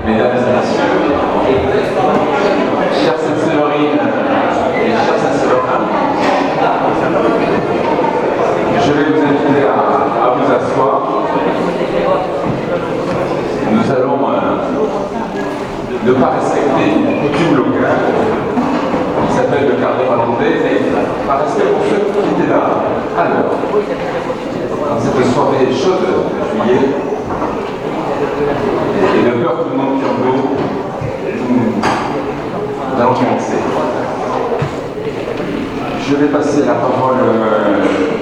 Mesdames et messieurs, chères Sainte-Séverine et chers Saint-Séverin, je vais vous inviter à vous asseoir. Nous allons ne pas respecter une coutume locale qui s'appelle le carnet hollandais, mais par respect pour ceux qui étaient là à l'heure, dans cette soirée chaude de juillet, et de peur que tout le monde tire l'eau, nous allons commencer. Je vais passer la parole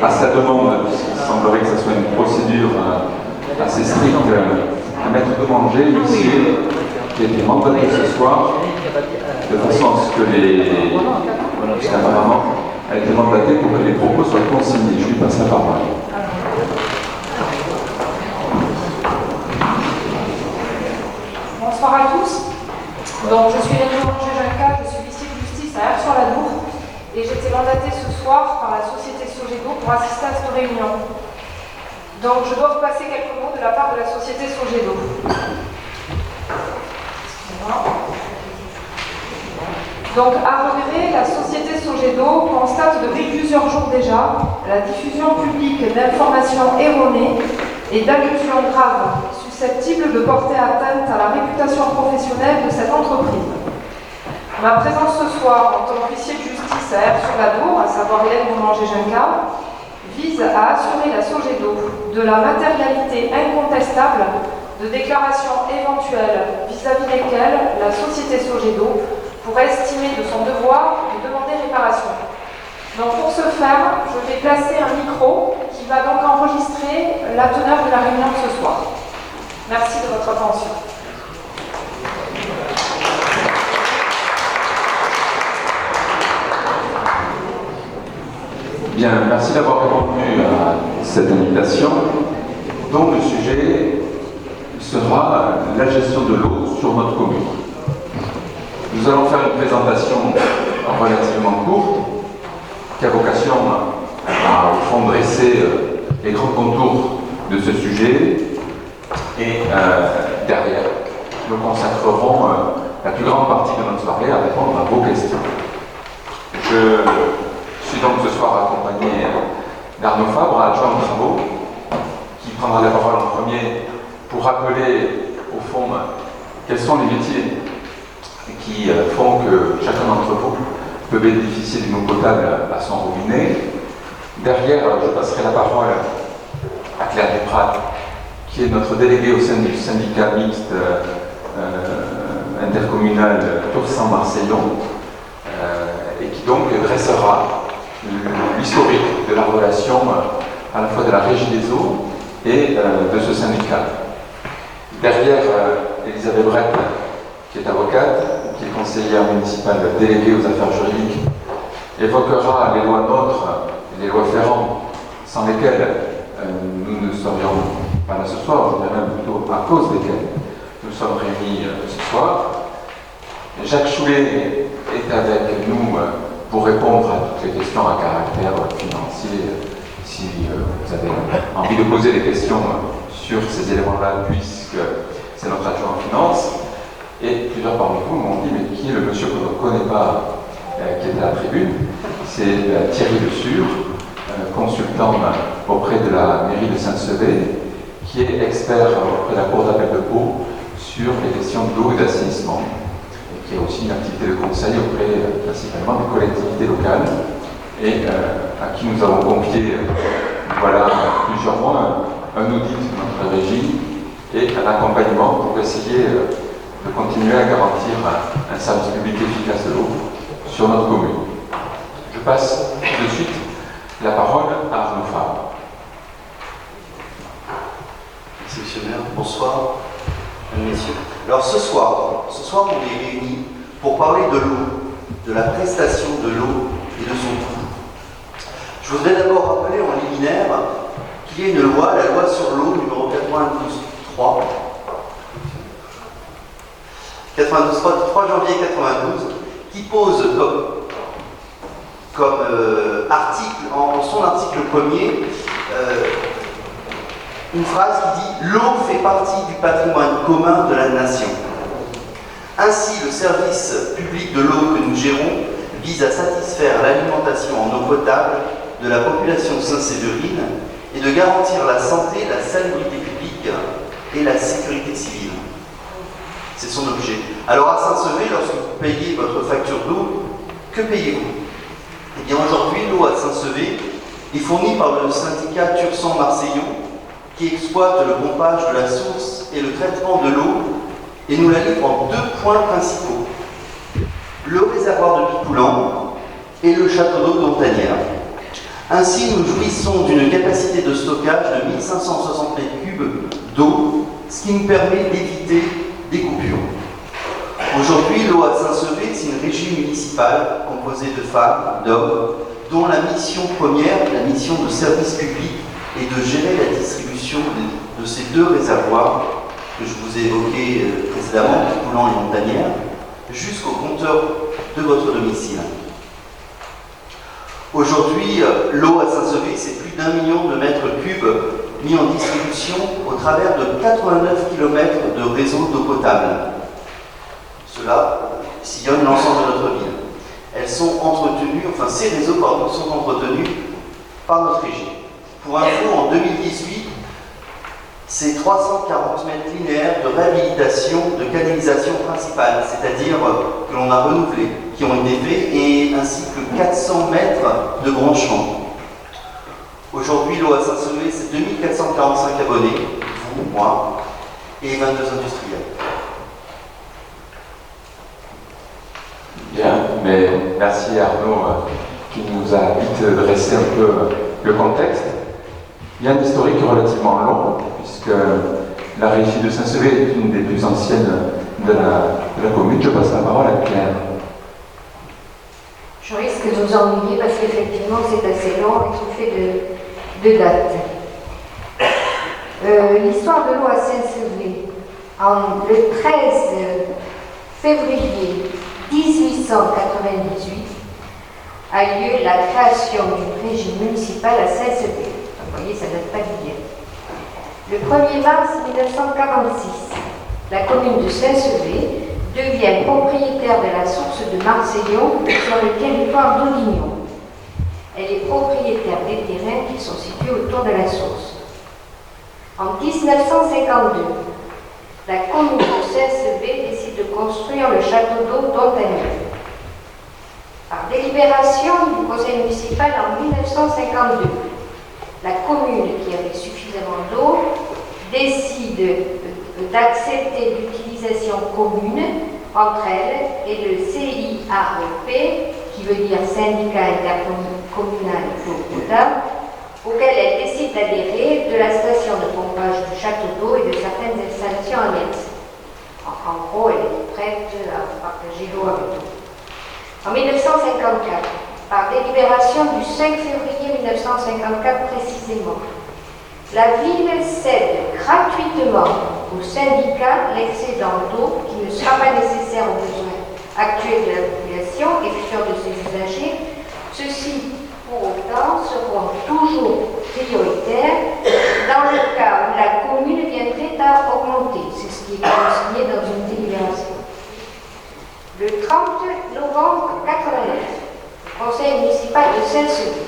à sa demande, puisqu'il semblerait que ce soit une procédure assez stricte, à Maître Dommanger, monsieur, qui a été mandaté ce soir, de façon à ce que apparemment, a été mandaté pour que les propos soient consignés. Je lui passe la parole. Bonsoir à tous. Donc, je suis Hélène Dommanger-Junca, je suis huissier de justice à Eure-sur-la-Dour et j'ai été mandatée ce soir par la société Sogedo pour assister à cette réunion. Donc, je dois vous passer quelques mots de la part de la société Sogedo. Donc, à regret, la société Sogedo constate depuis plusieurs jours déjà la diffusion publique d'informations erronées et d'allusions graves susceptibles de porter atteinte à la réputation professionnelle de cette entreprise. Ma présence ce soir en tant qu'officier de justice à Eure-sur-la-Dour, à savoir Hélène Dommanger-Junca, vise à assurer la Sogedo de la matérialité incontestable de déclarations éventuelles vis-à-vis desquelles la société Sogedo pourrait estimer de son devoir de demander réparation. Donc pour ce faire, je vais placer un micro qui va donc enregistrer la teneur de la réunion de ce soir. Merci de votre attention. Bien, merci d'avoir répondu à cette invitation, dont le sujet sera la gestion de l'eau sur notre commune. Nous allons faire une présentation relativement courte, qui a vocation à, au fond, dresser les grands contours de ce sujet, et derrière, nous consacrerons la plus grande partie de notre soirée à répondre à vos questions. Je suis donc ce soir accompagné d'Arnaud Fabre, adjoint de travaux, qui prendra la parole en premier pour rappeler, au fond, quels sont les métiers qui font que chacun d'entre vous peut bénéficier d'une eau potable à son robinet. Derrière, je passerai la parole à Claire Duprat, qui est notre déléguée au sein du syndicat mixte intercommunal Tours-Saint-Marseillon, et qui donc dressera l'historique de la relation à la fois de la Régie des eaux et de ce syndicat. Derrière, Elisabeth Brett, qui est avocate, qui est conseillère municipale déléguée aux affaires juridiques, évoquera les lois NOTRe et les lois Ferrand, sans lesquelles nous ne serions pas là ce soir, je dirais même plutôt à cause desquelles nous sommes réunis ce soir. Jacques Choulet est avec nous pour répondre à toutes les questions à caractère financier, si vous avez envie de poser des questions sur ces éléments-là, puisque c'est notre adjoint en finance. Et plusieurs parmi vous m'ont dit, mais qui est le monsieur qu'on ne connaît pas, qui est à la tribune? C'est Thierry Le Sur, consultant auprès de la mairie de Saint-Sevé, qui est expert auprès de la Cour d'appel de Pau sur les questions d'eau et d'assainissement, et qui a aussi une activité de conseil auprès principalement des collectivités locales, et à qui nous avons confié, voilà, plusieurs mois, un audit de notre régie et un accompagnement pour essayer de continuer à garantir un service public efficace de l'eau sur notre commune. Je passe de suite la parole à Arnaud Fabre. Merci, monsieur le maire. Bonsoir, mesdames et messieurs. Alors ce soir, on est réunis pour parler de l'eau, de la prestation de l'eau et de son coût. Je voudrais d'abord rappeler en liminaire qu'il y a une loi, la loi sur l'eau numéro 92.3, 3 janvier 92, qui pose comme article, en son article 1er, une phrase qui dit « L'eau fait partie du patrimoine commun de la nation ». Ainsi, le service public de l'eau que nous gérons vise à satisfaire l'alimentation en eau potable de la population saint-séverine et de garantir la santé, la salubrité publique et la sécurité civile. C'est son objet. Alors à Saint-Sever, lorsque vous payez votre facture d'eau, que payez-vous? Eh bien aujourd'hui, l'eau à Saint-Sever est fournie par le syndicat Tursan-Marseillon qui exploite le pompage de la source et le traitement de l'eau et nous la livre en deux points principaux. Le réservoir de Picoulan et le château d'eau d'Ontanière. Ainsi, nous jouissons d'une capacité de stockage de 1560 mètres cubes d'eau, ce qui nous permet d'éviter des coupures. Aujourd'hui, l'eau à Saint-Sever, c'est une régie municipale composée de femmes, d'hommes, dont la mission première, la mission de service public, est de gérer la distribution de ces deux réservoirs que je vous ai évoqués précédemment, Picoulan et Montanière, jusqu'au compteur de votre domicile. Aujourd'hui, l'eau à Saint-Sever, c'est plus d'1 million de mètres cubes mis en distribution au travers de 89 km de réseaux d'eau potable. Cela sillonne l'ensemble de notre ville. Elles sont entretenues, enfin ces réseaux sont entretenus par notre régie. Pour info, en 2018, c'est 340 mètres linéaires de réhabilitation de canalisation principale, c'est-à-dire que l'on a renouvelé, qui ont été faits, et ainsi que 400 mètres de branchement. Aujourd'hui, l'eau à Saint-Sever, c'est 2445 abonnés, vous, moi, et 22 industriels. Bien, mais merci Arnaud qui nous a vite dressé un peu le contexte. Il y a un historique relativement long, puisque la régie de Saint-Sever est une des plus anciennes de la commune. Je passe la parole à Claire. Je risque de vous ennuyer parce qu'effectivement c'est assez long et tout fait de date. L'histoire de l'eau à Saint-Sever. Le 13 février 1898 a lieu la création d'une régie municipale à Saint-Sever. Vous voyez, ça ne date pas d'hier. Le 1er mars 1946, la commune de Saint-Sever devient propriétaire de la source de Marseillon sur le territoire d'Audignon. Elle est propriétaire des terrains qui sont situés autour de la source. En 1952, la commune de Saint-Sever décide de construire le château d'eau d'Ontanière. Par délibération du conseil municipal en 1952, la commune qui avait suffisamment d'eau décide d'accepter l'utilisation commune entre elles et le CIAEP, qui veut dire Syndicat intercommunal d'eau potable, auquel elle décide d'adhérer de la station de pompage du château d'eau et de certaines installations annexes. En gros, elle est prête à partager l'eau avec eux. En 1954, par délibération du 5 février 1954 précisément, la ville cède gratuitement au syndicat l'excédent d'eau qui ne sera pas nécessaire aux besoins actuels de la population et futurs de ses usagers. Ceux-ci, pour autant, seront toujours prioritaires dans le cas où la commune viendrait à augmenter. C'est ce qui est consigné dans une délibération. Le 30 novembre 1989, le conseil municipal de Saint-Sever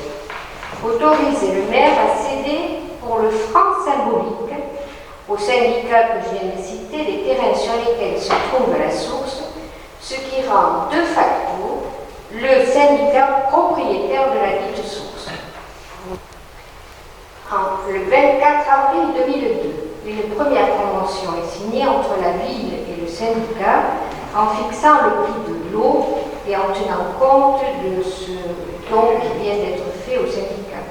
autorise le maire à céder pour le franc symbolique au syndicat que je viens de citer les terrains sur lesquels se trouve la source, ce qui rend de facto le syndicat propriétaire de la dite source. Le 24 avril 2002, une première convention est signée entre la ville et le syndicat en fixant le prix de l'eau et en tenant compte de ce don qui vient d'être fait au syndicat.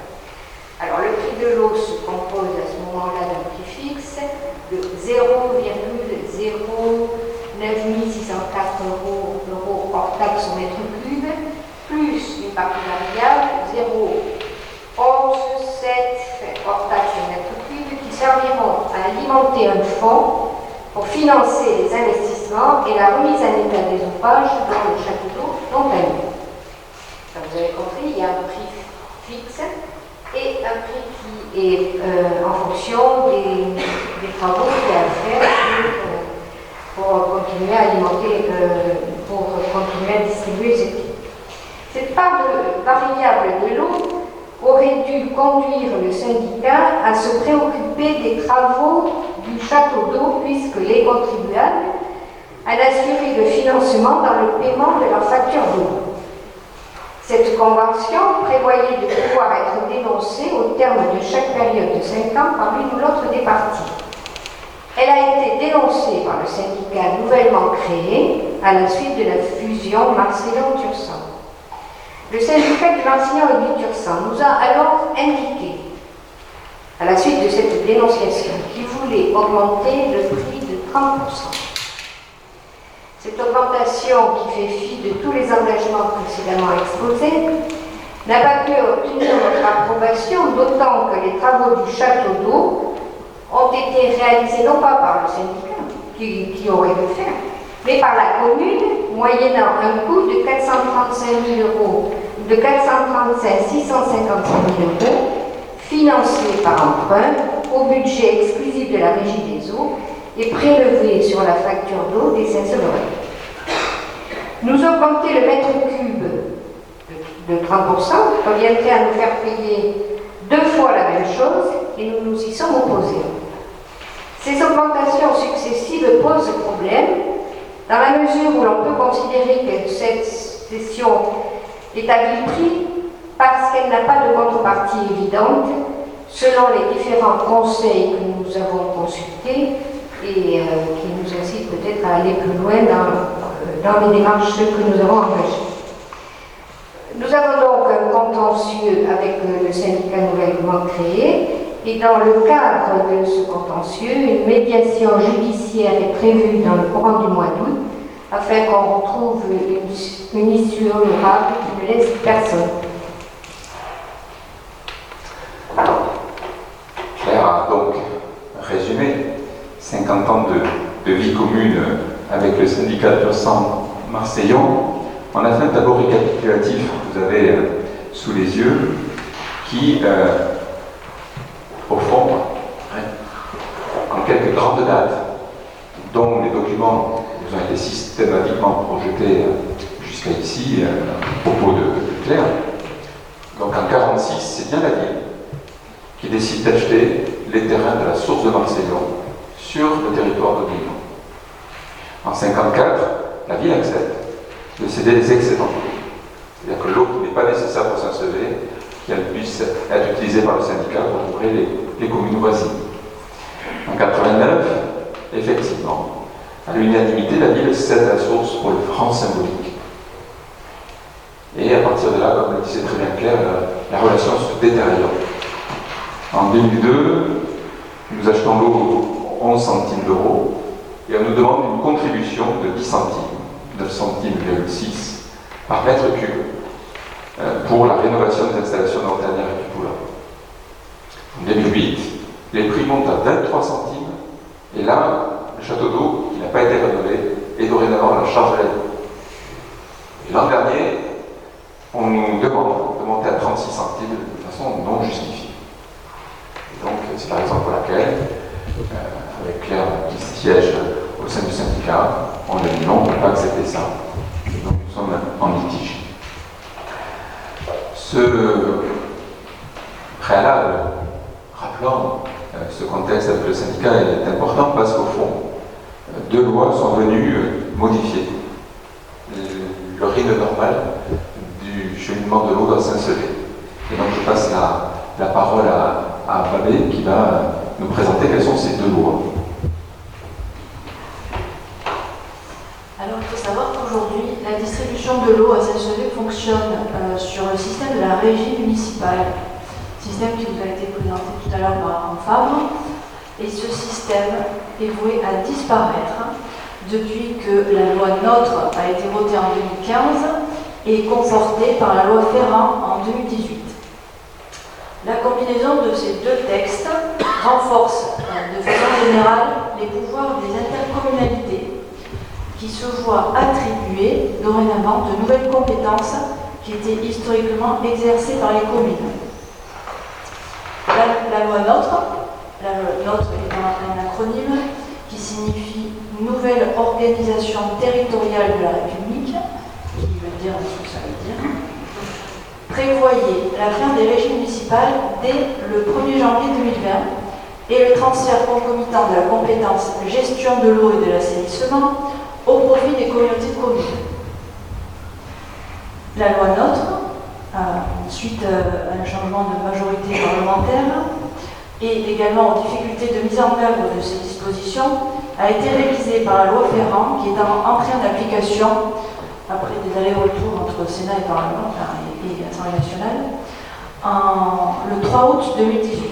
Alors le prix de l'eau se compose à ce moment-là d'un prix fixe de 0,09604 euros hors taxe au mètre cube, plus une partie variable 0,11,7 hors taxe au mètre cube qui serviront à alimenter un fonds pour financer les investissements et la remise en état des ouvrages dans le château d'eau d'Ontanière. Vous avez compris, il y a un prix fixe et un prix qui est en fonction des travaux qu'il y a à faire pour continuer à alimenter, pour continuer à distribuer ces prix. Cette part variable de l'eau aurait dû conduire le syndicat à se préoccuper des travaux du château d'eau puisque les contribuables allaient assurer le financement dans le paiement de leur facture d'eau. Cette convention prévoyait de pouvoir être dénoncée au terme de chaque période de 5 ans par l'une ou l'autre des parties. Elle a été dénoncée par le syndicat nouvellement créé à la suite de la fusion Marseillon-Tursan. Le syndicat du Marseillon et du Tursan nous a alors indiqué, à la suite de cette dénonciation, qu'il voulait augmenter le prix de 30%. Cette augmentation, qui fait fi de tous les engagements précédemment exposés, n'a pas pu obtenir notre approbation, d'autant que les travaux du château d'eau ont été réalisés non pas par le syndicat, qui aurait dû le faire, mais par la commune, moyennant un coût de 435 655 000 euros, financé par emprunt au budget exclusif de la Régie des eaux et prélevé sur la facture d'eau des Saint-Severin. Nous augmenter le mètre cube de 30% reviendrait à nous faire payer 2 fois la même chose et nous nous y sommes opposés. Ces augmentations successives posent problème dans la mesure où l'on peut considérer que cette cession est à vil prix parce qu'elle n'a pas de contrepartie évidente selon les différents conseils que nous avons consultés et qui nous incitent peut-être à aller plus loin dans les démarches que nous avons engagées. Nous avons donc un contentieux avec le syndicat nouvellement créé et dans le cadre de ce contentieux, une médiation judiciaire est prévue dans le courant du mois d'août afin qu'on retrouve une issue honorable qui ne laisse personne. Claire a donc résumé 50 ans de vie commune avec le syndicat Tursan Marseillon. On a fait un tableau récapitulatif que vous avez sous les yeux qui, au fond, en quelques grandes dates, dont les documents vous ont été systématiquement projetés jusqu'à ici, à propos de Claire. Donc en 1946, c'est bien la ville qui décide d'acheter les terrains de la source de Marseillon sur le territoire de Guillon. En 1954, la ville accepte de céder les excédents. C'est-à-dire que l'eau qui n'est pas nécessaire pour Saint-Sevé, qu'elle puisse être utilisée par le syndicat pour couvrir les communes voisines. En 1989, effectivement, à l'unanimité, la ville cède la source pour le franc symbolique. Et à partir de là, comme le disait très bien Claire, la relation se détériore. En 2002, nous achetons l'eau 11 centimes d'euros et on nous demande une contribution de 10 centimes, 9 centimes,6 par mètre cube pour la rénovation des installations de Montagnères et du Poulain. En 2008, les prix montent à 23 centimes et là, le château d'eau, qui n'a pas été rénové, est dorénavant à la charge de la ville. Et l'an dernier, on nous demande de monter à 36 centimes de façon non justifiée. Et donc, c'est la raison pour laquelle, avec Claire qui siège au sein du syndicat, on a dit non, on ne peut pas accepter ça. Et donc, nous sommes en litige. Ce préalable, rappelant ce contexte avec le syndicat, est important parce qu'au fond, 2 lois sont venues modifier le rythme normal du cheminement de l'eau dans Saint-Sevé. Et donc, je passe la parole à Babé qui va nous présenter quelles sont ces 2 lois. Alors, il faut savoir qu'aujourd'hui, la distribution de l'eau à Saint-Sevé fonctionne sur le système de la régie municipale, système qui vous a été présenté tout à l'heure par un femme. Et ce système est voué à disparaître depuis que la loi NOTRe a été votée en 2015 et confortée par la loi Ferrand en 2018. La combinaison de ces 2 textes renforce de façon générale les pouvoirs des intercommunalités qui se voient attribuer dorénavant de nouvelles compétences qui étaient historiquement exercées par les communes. la loi NOTRe, la NOTRe est un acronyme qui signifie Nouvelle Organisation Territoriale de la République, qui veut dire ce que ça veut dire, prévoyait la fin des régies municipales dès le 1er janvier 2020 et le transfert concomitant de la compétence gestion de l'eau et de l'assainissement au profit des communautés de communes. La loi NOTRe, suite à un changement de majorité parlementaire et également aux difficultés de mise en œuvre de ces dispositions, a été révisée par la loi Ferrand, qui est entrée en application après des allers-retours entre Sénat et Parlement et Assemblée nationale, le 3 août 2018.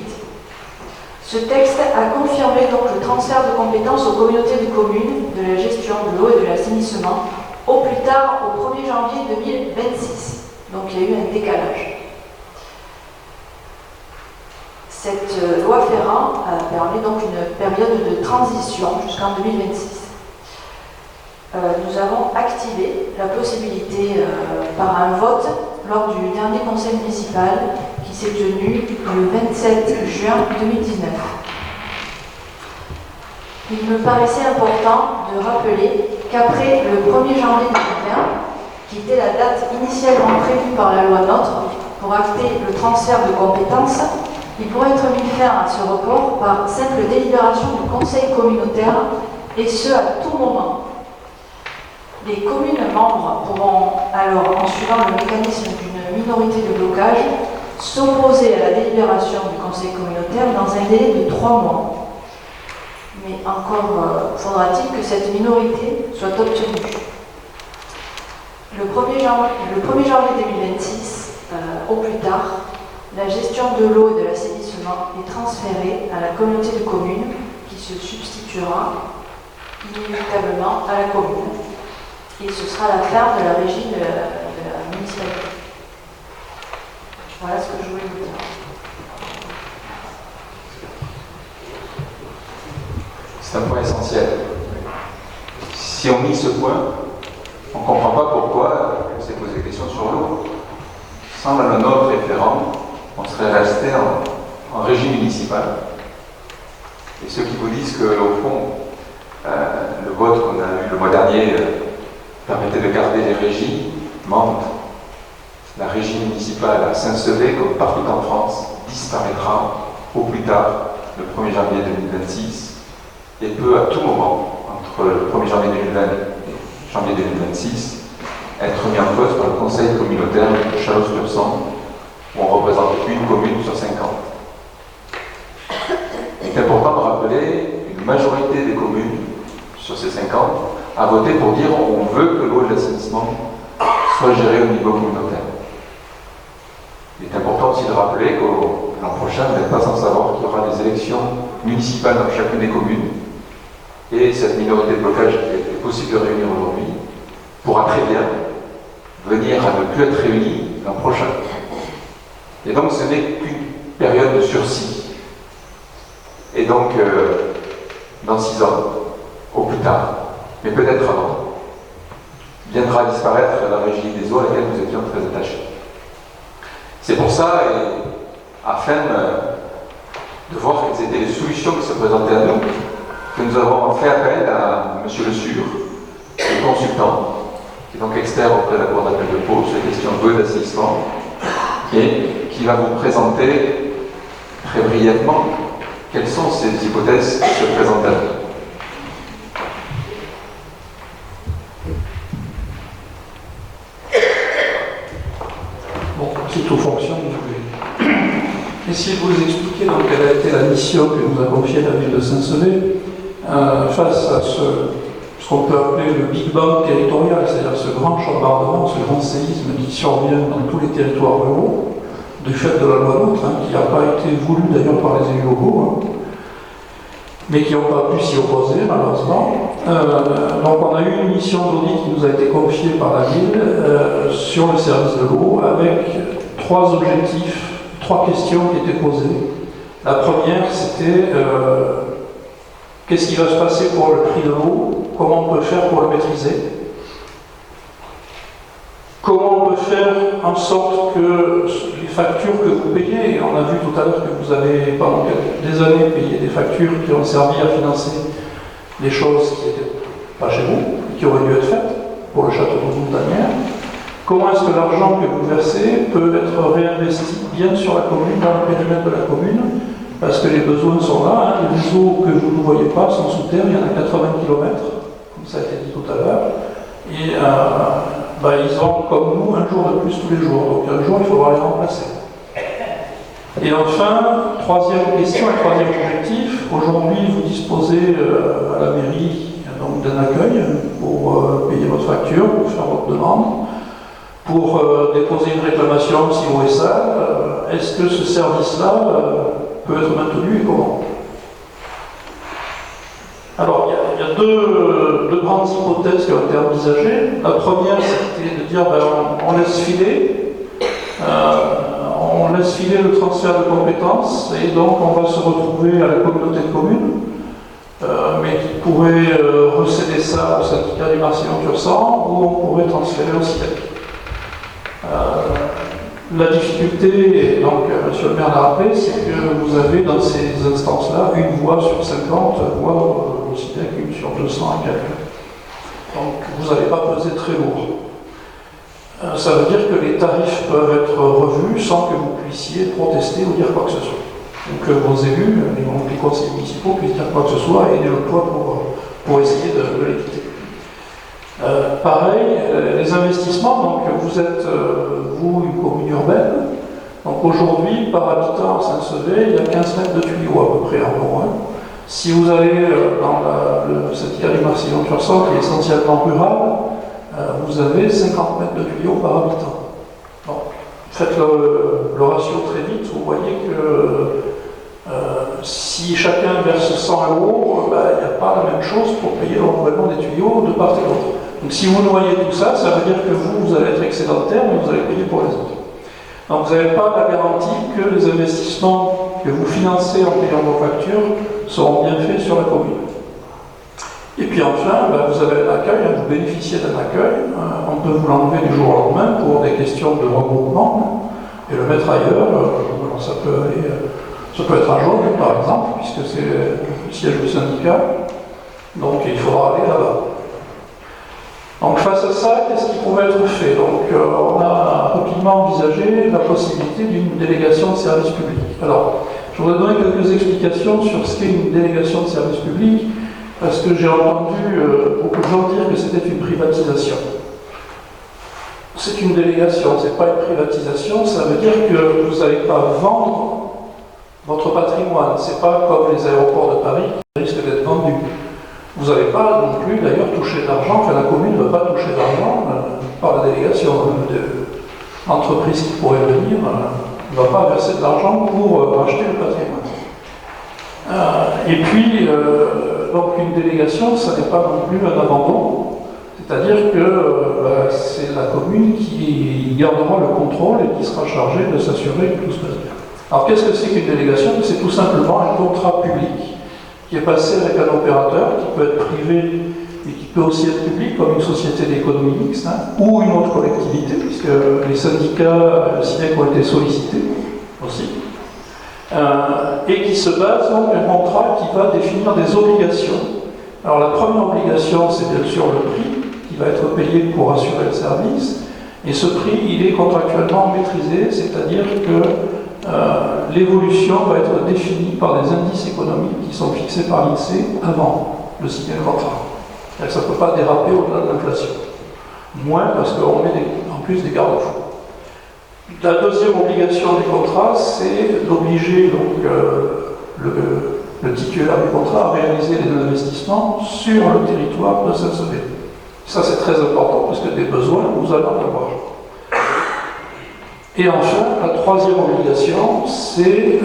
Ce texte a confirmé donc le transfert de compétences aux communautés de communes de la gestion de l'eau et de l'assainissement au plus tard au 1er janvier 2026. Donc il y a eu un décalage. Cette loi Ferrand a permis donc une période de transition jusqu'en 2026. Nous avons activé la possibilité par un vote lors du dernier conseil municipal qui s'est tenu le 27 juin 2019. Il me paraissait important de rappeler qu'après le 1er janvier 2020, qui était la date initialement prévue par la loi NOTRe pour acter le transfert de compétences, il pourrait être mis fin à ce report par simple délibération du conseil communautaire, et ce à tout moment. Les communes membres pourront alors, en suivant le mécanisme d'une minorité de blocage, s'opposer à la délibération du conseil communautaire dans un délai de 3 mois. Mais encore faudra-t-il que cette minorité soit obtenue. Le 1er janvier 2026, au plus tard, la gestion de l'eau et de l'assainissement est transférée à la communauté de communes qui se substituera inéluctablement à la commune. Et ce sera la fin de la régie de la municipalité. Voilà ce que je voulais vous dire. C'est un point essentiel. Si on mise ce point, on ne comprend pas pourquoi on s'est posé des questions sur l'eau. Sans la loi NOTRe référent, on serait resté en régie municipale. Et ceux qui vous disent que, au fond, le vote qu'on a eu le mois dernier permettait de garder les régies, mentent. La régie municipale à Saint-Sevé, comme partout en France, disparaîtra au plus tard, le 1er janvier 2026, et peut à tout moment, entre le 1er janvier 2020 et janvier 2026, être mis en cause par le conseil communautaire de Chalosse-sur-Saône, où on représente une commune sur 50. Il est important de rappeler qu'une majorité des communes sur ces 50 a voté pour dire on veut que l'eau et l'assainissement soient gérés au niveau communautaire. Il est important aussi de rappeler que l'an prochain, vous n'êtes pas sans savoir qu'il y aura des élections municipales dans chacune des communes, et cette minorité de blocage est possible de réunir aujourd'hui pourra très bien venir à ne plus être réunie l'an prochain. Et donc ce n'est qu'une période de sursis. Et donc, dans 6 ans, au plus tard, mais peut-être avant, viendra disparaître la régie des eaux à laquelle nous étions très attachés. C'est pour ça, et afin de voir quelles étaient les solutions qui se présentaient à nous, que nous avons fait appel à M. Le Sur, le consultant, qui est donc expert auprès de la Cour d'appel de Pau sur les questions d'eau et d'assainissement, et qui va vous présenter très brièvement quelles sont ces hypothèses qui se présentent à nous. Bon, si tout fonctionne, je vais essayer de vous expliquer donc, quelle a été la mission que nous a confiée la ville de Saint-Sevé face à ce qu'on peut appeler le Big Bang territorial, c'est-à-dire ce grand chambardement, ce grand séisme qui survient dans tous les territoires ruraux, du fait de la loi NOTRe, qui n'a pas été voulu d'ailleurs par les élus locaux, mais qui n'ont pas pu s'y opposer malheureusement. Donc on a eu une mission d'audit qui nous a été confiée par la ville sur le service de l'eau avec 3 objectifs, 3 questions qui étaient posées. La première c'était qu'est-ce qui va se passer pour le prix de l'eau, comment on peut faire pour le maîtriser, comment on peut faire en sorte que les factures que vous payez, et on a vu tout à l'heure que vous avez pendant des années payé des factures qui ont servi à financer des choses qui n'étaient pas chez vous, qui auraient dû être faites pour le château de Montagnières. Comment est-ce que l'argent que vous versez peut être réinvesti bien sur la commune, dans le périmètre de la commune, parce que les besoins sont là, hein. Les réseaux que vous ne voyez pas sont sous terre, il y en a 80 km, comme ça a été dit tout à l'heure, et ils ont, comme nous, un jour de plus tous les jours, donc un jour il faudra les remplacer. Et enfin, troisième question et troisième objectif, aujourd'hui vous disposez à la mairie donc d'un accueil pour payer votre facture, pour faire votre demande, pour déposer une réclamation si haut et sale. Est-ce que ce service-là peut être maintenu et comment? Alors, il y a deux grandes hypothèses qui ont été envisagées. La première, c'était de dire on laisse filer. On laisse filer le transfert de compétences et donc on va se retrouver à la communauté de communes, mais qui pourrait recéder ça au syndicat du Marcillon-Tursan ou on pourrait transférer au CIEC. La difficulté, donc M. le maire l'a rappelé, c'est que vous avez dans ces instances-là une voix sur 50, voire au CIEC une sur 200 et quelques. Donc vous n'allez pas peser très lourd. Ça veut dire que les tarifs peuvent être revus sans que vous puissiez protester ou dire quoi que ce soit. Donc vos élus, les conseillers municipaux puissent dire quoi que ce soit et aider le poids pour essayer de l'éviter. Pareil, les investissements, donc vous êtes, vous, une commune urbaine, donc aujourd'hui, par habitant à Saint-Sevé, il y a 15 mètres de tuyaux à peu près en gros. Si vous allez dans le syndicat du Marcillon-Tursan, qui est essentiellement rural, vous avez 50 mètres de tuyaux par habitant. Donc, faites le ratio très vite, vous voyez que si chacun verse 100 €, il n'y a pas la même chose pour payer le renouvellement des tuyaux de part et d'autre. Donc si vous noyez tout ça, ça veut dire que vous allez être excédentaire, mais vous allez payer pour les autres. Donc vous n'avez pas la garantie que les investissements que vous financez en payant vos factures seront bien faits sur la commune. Et puis enfin, vous avez un accueil, vous bénéficiez d'un accueil, on peut vous l'enlever du jour au lendemain pour des questions de regroupement et le mettre ailleurs. Ça peut être à Jaune par exemple, puisque c'est le siège du syndicat, donc il faudra aller là-bas. Donc face à ça, qu'est-ce qui pourrait être fait? Donc on a rapidement envisagé la possibilité d'une délégation de service public. Alors, je voudrais donner quelques explications sur ce qu'est une délégation de service public, parce que j'ai entendu beaucoup de gens dire que c'était une privatisation. C'est une délégation, c'est pas une privatisation, ça veut dire que vous n'allez pas vendre votre patrimoine. C'est pas comme les aéroports de Paris qui risquent d'être vendus. Vous n'allez pas non plus d'ailleurs toucher d'argent, la commune ne va pas toucher d'argent par la délégation. L'entreprise qui pourrait venir ne va pas verser de l'argent pour racheter le patrimoine. Et puis, donc une délégation, ça n'est pas non plus un abandon, c'est-à-dire que c'est la commune qui gardera le contrôle et qui sera chargée de s'assurer que tout se passe bien. Alors qu'est-ce que c'est qu'une délégation? C'est tout simplement un contrat public qui est passé avec un opérateur qui peut être privé et qui peut aussi être public, comme une société d'économie mixte, ou une autre collectivité, puisque les syndicats, le CIEC ont été sollicités aussi, et qui se base donc un contrat qui va définir des obligations. Alors la première obligation, c'est bien sûr le prix qui va être payé pour assurer le service, et ce prix, il est contractuellement maîtrisé, c'est-à-dire que l'évolution va être définie par des indices économiques qui sont fixés par l'INSEE avant de signer le contrat. Ça ne peut pas déraper au-delà de l'inflation. Moins parce qu'on met en plus des garde-fous. La deuxième obligation du contrat, c'est d'obliger donc le titulaire du contrat à réaliser les investissements sur le territoire de Saint-Sevé. Ça c'est très important parce que des besoins, nous allons en avoir. Et enfin, la troisième obligation, c'est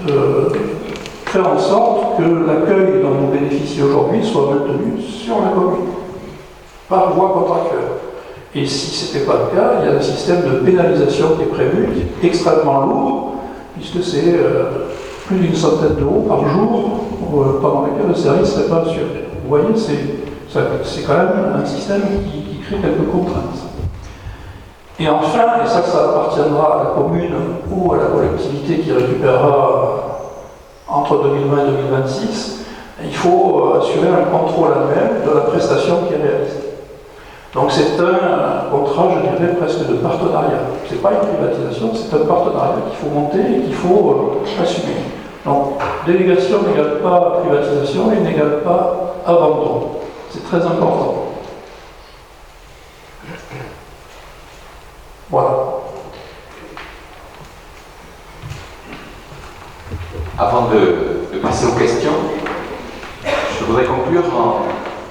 de faire en sorte que l'accueil dont vous bénéficiez aujourd'hui soit maintenu sur la commune, par voie contractuelle. Et si ce n'était pas le cas, il y a un système de pénalisation qui est prévu, qui est extrêmement lourd, puisque c'est plus d'une centaine d'euros par jour pendant lequel le service ne serait pas assuré. Vous voyez, c'est quand même un système qui crée quelques contraintes. Et enfin, et ça appartiendra à la commune ou à la collectivité qui récupérera entre 2020 et 2026, il faut assurer un contrôle annuel de la prestation qui est réalisée. Donc c'est un contrat, je dirais, presque de partenariat. Ce n'est pas une privatisation, c'est un partenariat qu'il faut monter et qu'il faut assumer. Donc délégation n'égale pas privatisation et n'égale pas abandon. C'est très important. Voilà. Avant de passer aux questions, je voudrais conclure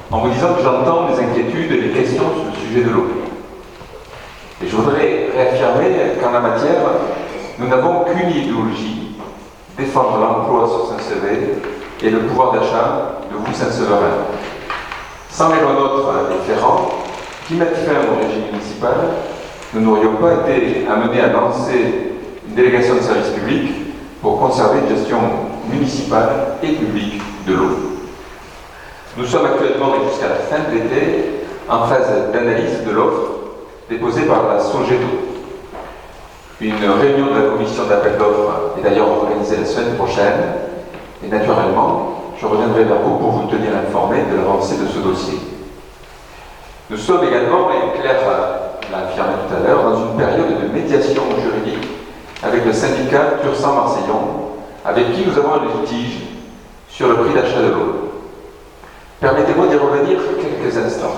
en vous disant que j'entends les inquiétudes et les questions sur le sujet de l'eau. Et je voudrais réaffirmer qu'en la matière, nous n'avons qu'une idéologie, défendre l'emploi sur Saint-Sever et le pouvoir d'achat de vous, Saint-Severains. Sans les lois nôtres et Ferrand, qui mettent fin au régime municipal, nous n'aurions pas été amenés à lancer une délégation de service public pour conserver une gestion municipale et publique de l'eau. Nous sommes actuellement et jusqu'à la fin de l'été en phase d'analyse de l'offre déposée par la SOGEDO. Une réunion de la commission d'appel d'offres est d'ailleurs organisée la semaine prochaine et naturellement, je reviendrai vers vous pour vous tenir informé de l'avancée de ce dossier. Nous sommes également, et Claire l'a affirmé tout à l'heure, dans une période de médiation juridique avec le syndicat Tursan-Marseillon, avec qui nous avons un litige sur le prix d'achat de l'eau. Permettez-moi d'y revenir quelques instants.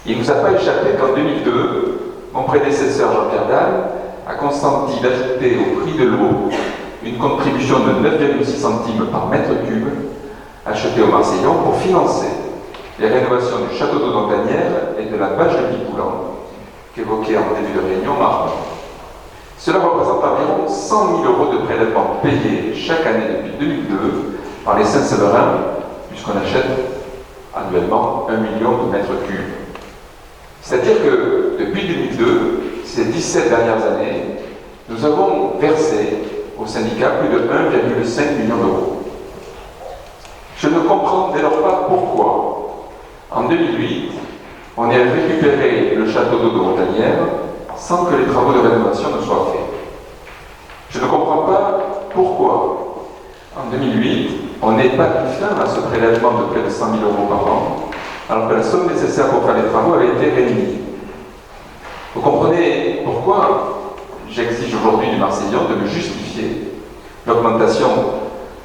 Il ne vous a pas échappé qu'en 2002, mon prédécesseur Jean-Pierre Dalle a consenti d'ajouter au prix de l'eau une contribution de 9,6 centimes par mètre cube achetée au Marseillon pour financer les rénovations du château d'eau d'Antanière et de la bâche de Bicoulan, qu'évoquait en début de réunion Marc. Cela représente environ 100 000 € de prélèvements payés chaque année depuis 2002 par les Saint-Séverins, puisqu'on achète annuellement 1 million de mètres cubes. C'est-à-dire que depuis 2002, ces 17 dernières années, nous avons versé au syndicat plus de 1,5 million d'euros. Je ne comprends dès lors pas pourquoi, en 2008, on ait récupéré le château d'eau de Montagnière sans que les travaux de rénovation ne soient faits. Je ne comprends pas pourquoi, en 2008, on n'ait pas mis fin à ce prélèvement de près de 100 000 € par an, alors que la somme nécessaire pour faire les travaux avait été réunie. Vous comprenez pourquoi j'exige aujourd'hui du Marseillon de me justifier l'augmentation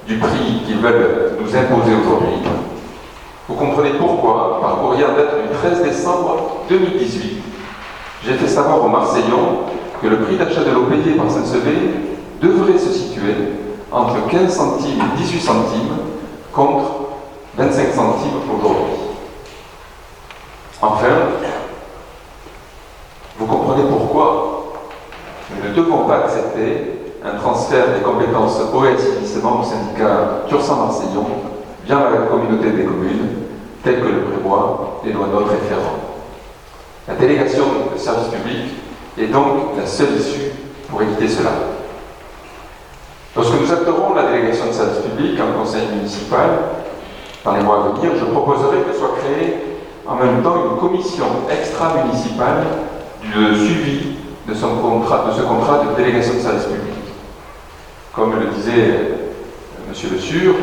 du prix qu'ils veulent nous imposer aujourd'hui. Vous comprenez pourquoi, par courrier en date du 13 décembre 2018, j'ai fait savoir aux Marseillons que le prix d'achat de l'eau payé par Saint-Sever devrait se situer entre 15 centimes et 18 centimes contre 25 centimes aujourd'hui. Enfin, vous comprenez pourquoi nous ne devons pas accepter un transfert des compétences eau et assainissement au syndicat Tursan-Marseillon via la communauté des communes, telle que le prévoient les lois nôtres et Ferrand. La délégation de service public est donc la seule issue pour éviter cela. Lorsque nous acterons la délégation de service public en conseil municipal, dans les mois à venir, je proposerai que soit créée en même temps une commission extra-municipale de suivi de ce contrat de délégation de service public. Comme le disait M. Le Sur,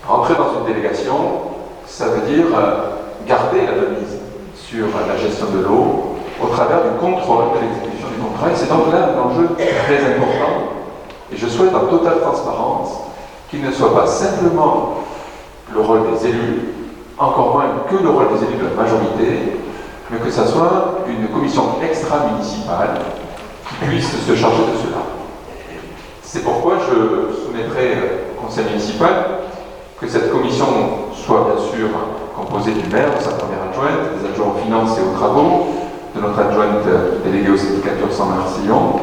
rentrer dans une délégation, ça veut dire garder la mise sur la gestion de l'eau au travers du contrôle de l'exécution du contrat. Et c'est donc là un enjeu très important. Et je souhaite en totale transparence qu'il ne soit pas simplement le rôle des élus, encore moins que le rôle des élus de la majorité, mais que ça soit une commission extra-municipale qui puisse se charger de cela. C'est pourquoi je soumettrai au conseil municipal que cette commission soit bien sûr composée du maire, de sa première adjointe, des adjoints aux finances et aux travaux, de notre adjointe déléguée aux syndicats Tursan-Marseillon,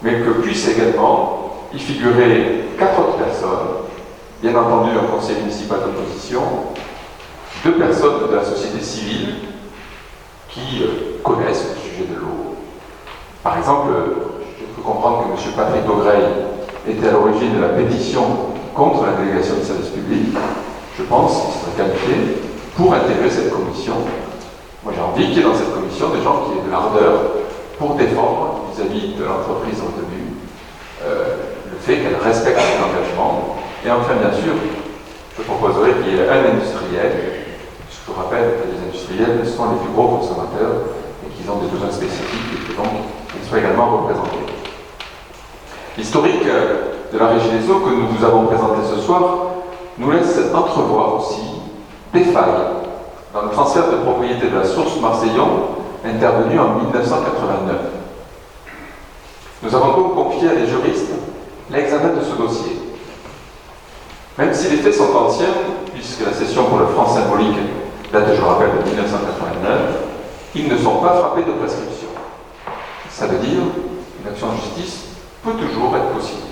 mais que puisse également y figurer 4 autres personnes, bien entendu un conseil municipal d'opposition, 2 personnes de la société civile qui connaissent le sujet de l'eau. Par exemple, je peux comprendre que M. Patrick Daugrey était à l'origine de la pétition contre la délégation de service public. Je pense qu'il serait qualifié pour intégrer cette commission Moi j'ai envie qu'il y ait dans cette commission des gens qui aient de l'ardeur pour défendre vis-à-vis de l'entreprise retenue le fait qu'elle respecte ses engagements. Et enfin, bien sûr, je proposerai qu'il y ait un industriel. Je vous rappelle que les industriels sont les plus gros consommateurs et qu'ils ont des besoins spécifiques et que donc ils soient également représentés. L'historique de la Régie des eaux que nous vous avons présenté ce soir nous laisse entrevoir aussi des failles dans le transfert de propriété de la source Marseillon intervenu en 1989. Nous avons donc confié à des juristes l'examen de ce dossier. Même si les faits sont anciens, puisque la cession pour le franc symbolique date, je le rappelle, de 1989, ils ne sont pas frappés de prescription. Ça veut dire qu'une action en justice peut toujours être possible.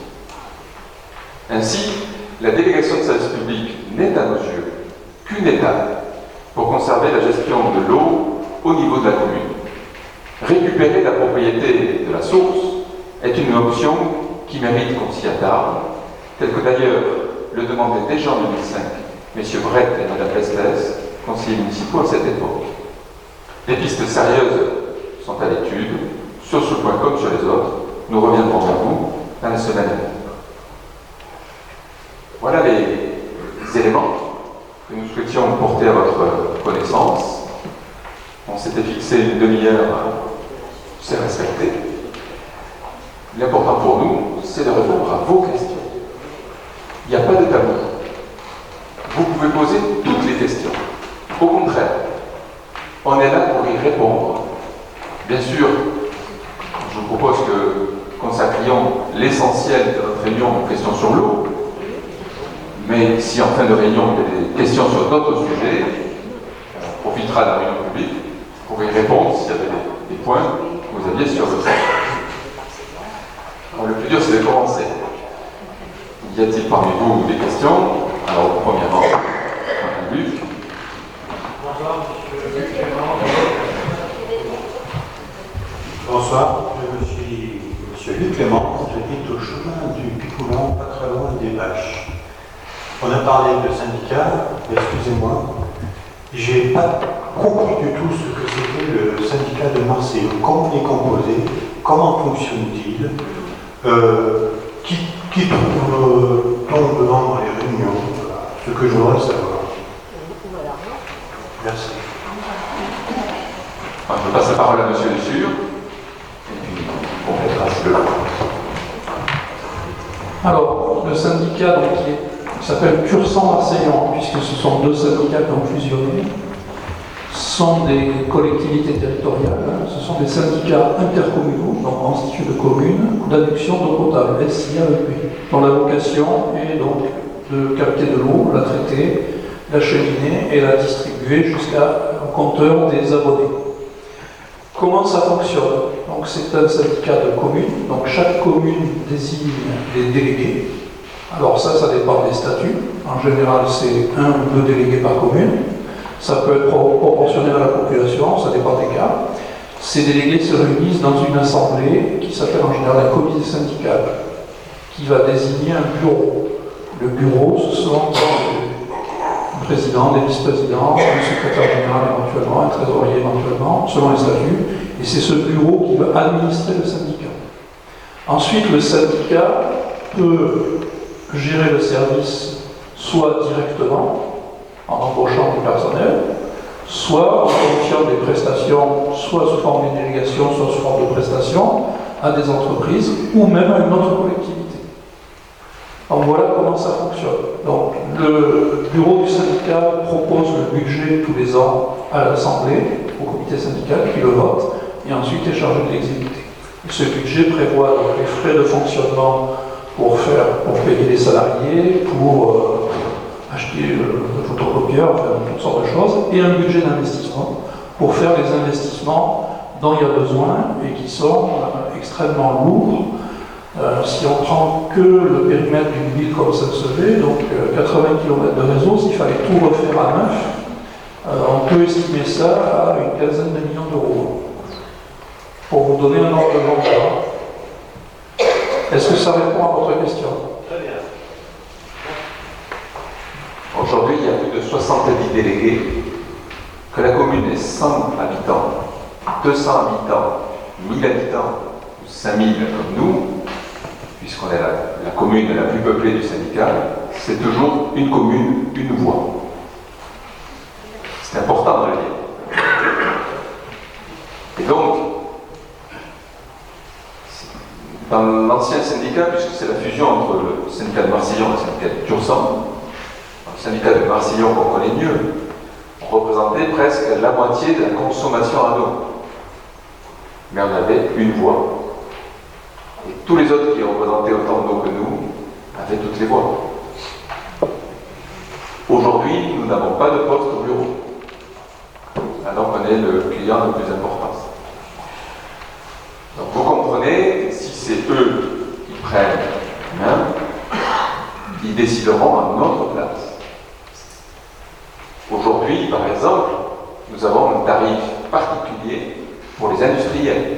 Ainsi, la délégation de service public n'est à nos yeux qu'une étape pour conserver la gestion de l'eau au niveau de la commune. Récupérer la propriété de la source est une option qui mérite qu'on s'y attarde, telle que d'ailleurs le demandaient déjà en 2005 messieurs Brett et Mme Pestlès, conseillers municipaux à cette époque. Des pistes sérieuses sont à l'étude, sur ce point comme sur les autres. Nous reviendrons vers vous dans les semaines à venir. Voilà les éléments que nous souhaitions porter à votre connaissance. On s'était fixé une demi-heure, c'est respecté. L'important pour nous, c'est de répondre à vos questions. Il n'y a pas de tabou. Vous pouvez poser toutes les questions. Au contraire, on est là pour y répondre. Bien sûr, je vous propose que consacrions l'essentiel de notre réunion aux questions sur l'eau. Mais si en fin de réunion, il y a des questions sur d'autres sujets, on profitera de la réunion publique pour y répondre s'il y avait des points que vous aviez sur le fond. Alors, le plus dur, c'est de commencer. Y a-t-il parmi vous des questions? Alors, premièrement, Luc. Bonsoir, bonsoir, je suis M. Luc Clément, j'habite au chemin du Picoulant, pas très loin des Vaches. On a parlé de syndicats, excusez-moi, j'ai pas compris du tout ce que c'était le syndicat de Marseille. Comment il est composé, comment fonctionne-t-il, qui tombe devant dans les réunions, voilà, ce que je voudrais savoir. Merci. Je passe la parole à Monsieur Lussure, et puis on complétera si besoin. Alors, le syndicat donc, qui s'appelle Cursan Marseillon, puisque ce sont deux syndicats qui ont fusionné, sont des collectivités territoriales, ce sont des syndicats intercommunaux, donc constitués de communes, d'adduction d'eau potable, SIAEP, dont la vocation est donc de capter de l'eau, la traiter, l'acheminer et la distribuer jusqu'au compteur des abonnés. Comment ça fonctionne? Donc c'est un syndicat de communes, donc chaque commune désigne des délégués. Alors ça dépend des statuts. En général, c'est 1 ou 2 délégués par commune. Ça peut être proportionnel à la population, ça dépend des cas. Ces délégués se réunissent dans une assemblée qui s'appelle en général un comité syndical, qui va désigner un bureau. Le bureau, ce sont un président, des vice-présidents, un secrétaire général éventuellement, un trésorier éventuellement, selon les statuts, et c'est ce bureau qui va administrer le syndicat. Ensuite, le syndicat peut gérer le service soit directement, en embauchant du personnel, soit en fonction des prestations, soit sous forme de délégation, soit sous forme de prestations, à des entreprises ou même à une autre collectivité. Donc voilà comment ça fonctionne. Donc le bureau du syndicat propose le budget tous les ans à l'Assemblée, au comité syndical qui le vote, et ensuite est chargé de l'exécuter. Ce budget prévoit donc les frais de fonctionnement pour payer les salariés, pour acheter le photocopieur, enfin toutes sortes de choses, et un budget d'investissement pour faire les investissements dont il y a besoin et qui sont extrêmement lourds. Si on prend que le périmètre d'une ville comme Saint-Sevé, donc 80 km de réseau, s'il fallait tout refaire à neuf, on peut estimer ça à une quinzaine de millions d'euros. Pour vous donner un ordre de grandeur. Est-ce que ça répond à votre question? Très bien. Aujourd'hui, il y a plus de 70 délégués que la commune ait 100 habitants, 200 habitants, 1000 habitants, ou 5000 comme nous, puisqu'on est la commune la plus peuplée du syndicat, c'est toujours une commune, une voix. C'est important de le dire. Et donc, dans l'ancien syndicat, puisque c'est la fusion entre le syndicat de Marcillon et le syndicat de Tursan, le syndicat de Marcillon qu'on connaît mieux, on représentait presque la moitié de la consommation en eau. Mais on avait une voix. Et tous les autres qui représentaient autant d'eau que nous avaient toutes les voix. Aujourd'hui, nous n'avons pas de poste au bureau, alors qu'on est le client le plus important. Donc vous comprenez, si c'est eux qui prennent main, ils décideront à notre place. Aujourd'hui, par exemple, nous avons un tarif particulier pour les industriels.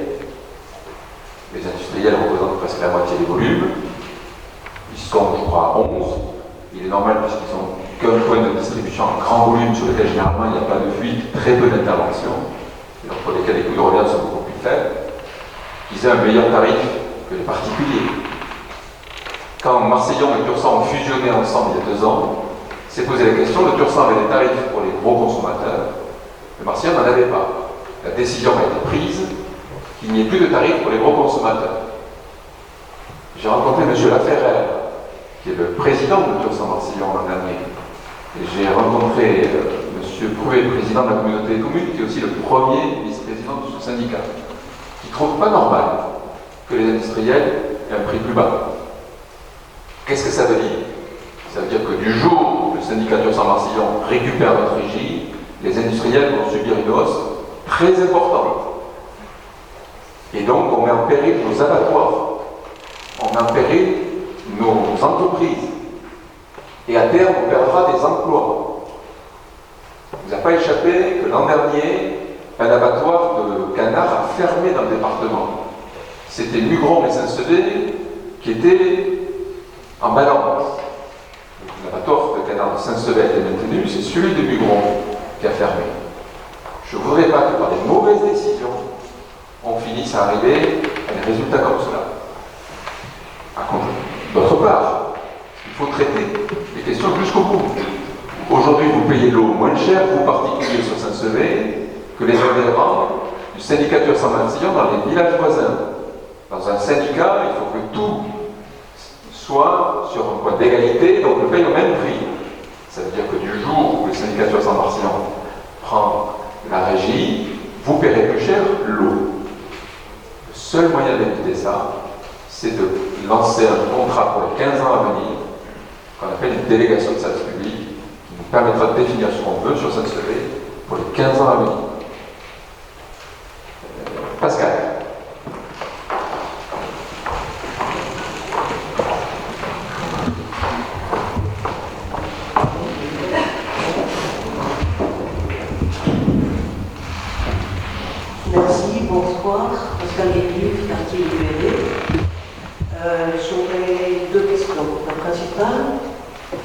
Les industriels représentent presque la moitié des volumes. Ils sont, je crois, à 11. Il est normal puisqu'ils ont qu'un point de distribution en grand volume sur lequel généralement il n'y a pas de fuite, très peu d'intervention, et donc pour lesquels les coûts de revient sont beaucoup plus faibles, qu'ils aient un meilleur tarif que les particuliers. Quand Marcillon et Tursan ont fusionné ensemble il y a 2 ans, s'est posé la question, le Tursan avait des tarifs pour les gros consommateurs, le Marcillon n'en avait pas. La décision a été prise qu'il n'y ait plus de tarifs pour les gros consommateurs. J'ai rencontré M. Laferrère, qui est le président de Tursan-Marcillon l'an dernier. Et j'ai rencontré M. Prouet, président de la communauté des communes, qui est aussi le premier vice-président de ce syndicat, qui ne trouve pas normal que les industriels aient un prix plus bas. Qu'est-ce que ça veut dire? Ça veut dire que du jour où le syndicat Tursan-Marcillon récupère notre régie, les industriels vont subir une hausse très importante. Et donc on met en péril nos abattoirs, on met en péril nos entreprises. Et à terme, on perdra des emplois. Il ne vous a pas échappé que l'an dernier, un abattoir de canards a fermé dans le département. C'était Mugron et Saint-Sevé qui étaient en balance. L'abattoir de canards de Saint-Sevé a été maintenu, c'est celui de Mugron qui a fermé. Je ne voudrais pas que par des mauvaises décisions, on finisse à arriver à des résultats comme cela. D'autre part, il faut traiter les questions jusqu'au bout. Aujourd'hui, vous payez l'eau moins cher, vous particuliers sur Saint-Sevé, que les adhérents du syndicat Tursan-Marcillon dans les villages voisins. Dans un syndicat, il faut que tout soit sur un point d'égalité, donc on paye au même prix. Ça veut dire que du jour où le syndicat Tursan-Marcillon prend la régie, vous paierez plus cher l'eau. Le seul moyen d'éviter ça, c'est de lancer un contrat pour les 15 ans à venir, qu'on appelle une délégation de service public, qui nous permettra de définir ce qu'on veut sur Saint-Sevé pour les 15 ans à venir. Pascal. Merci, bonsoir. Pascal Guéluc, quartier libéré. J'aurais 2 questions. La principale,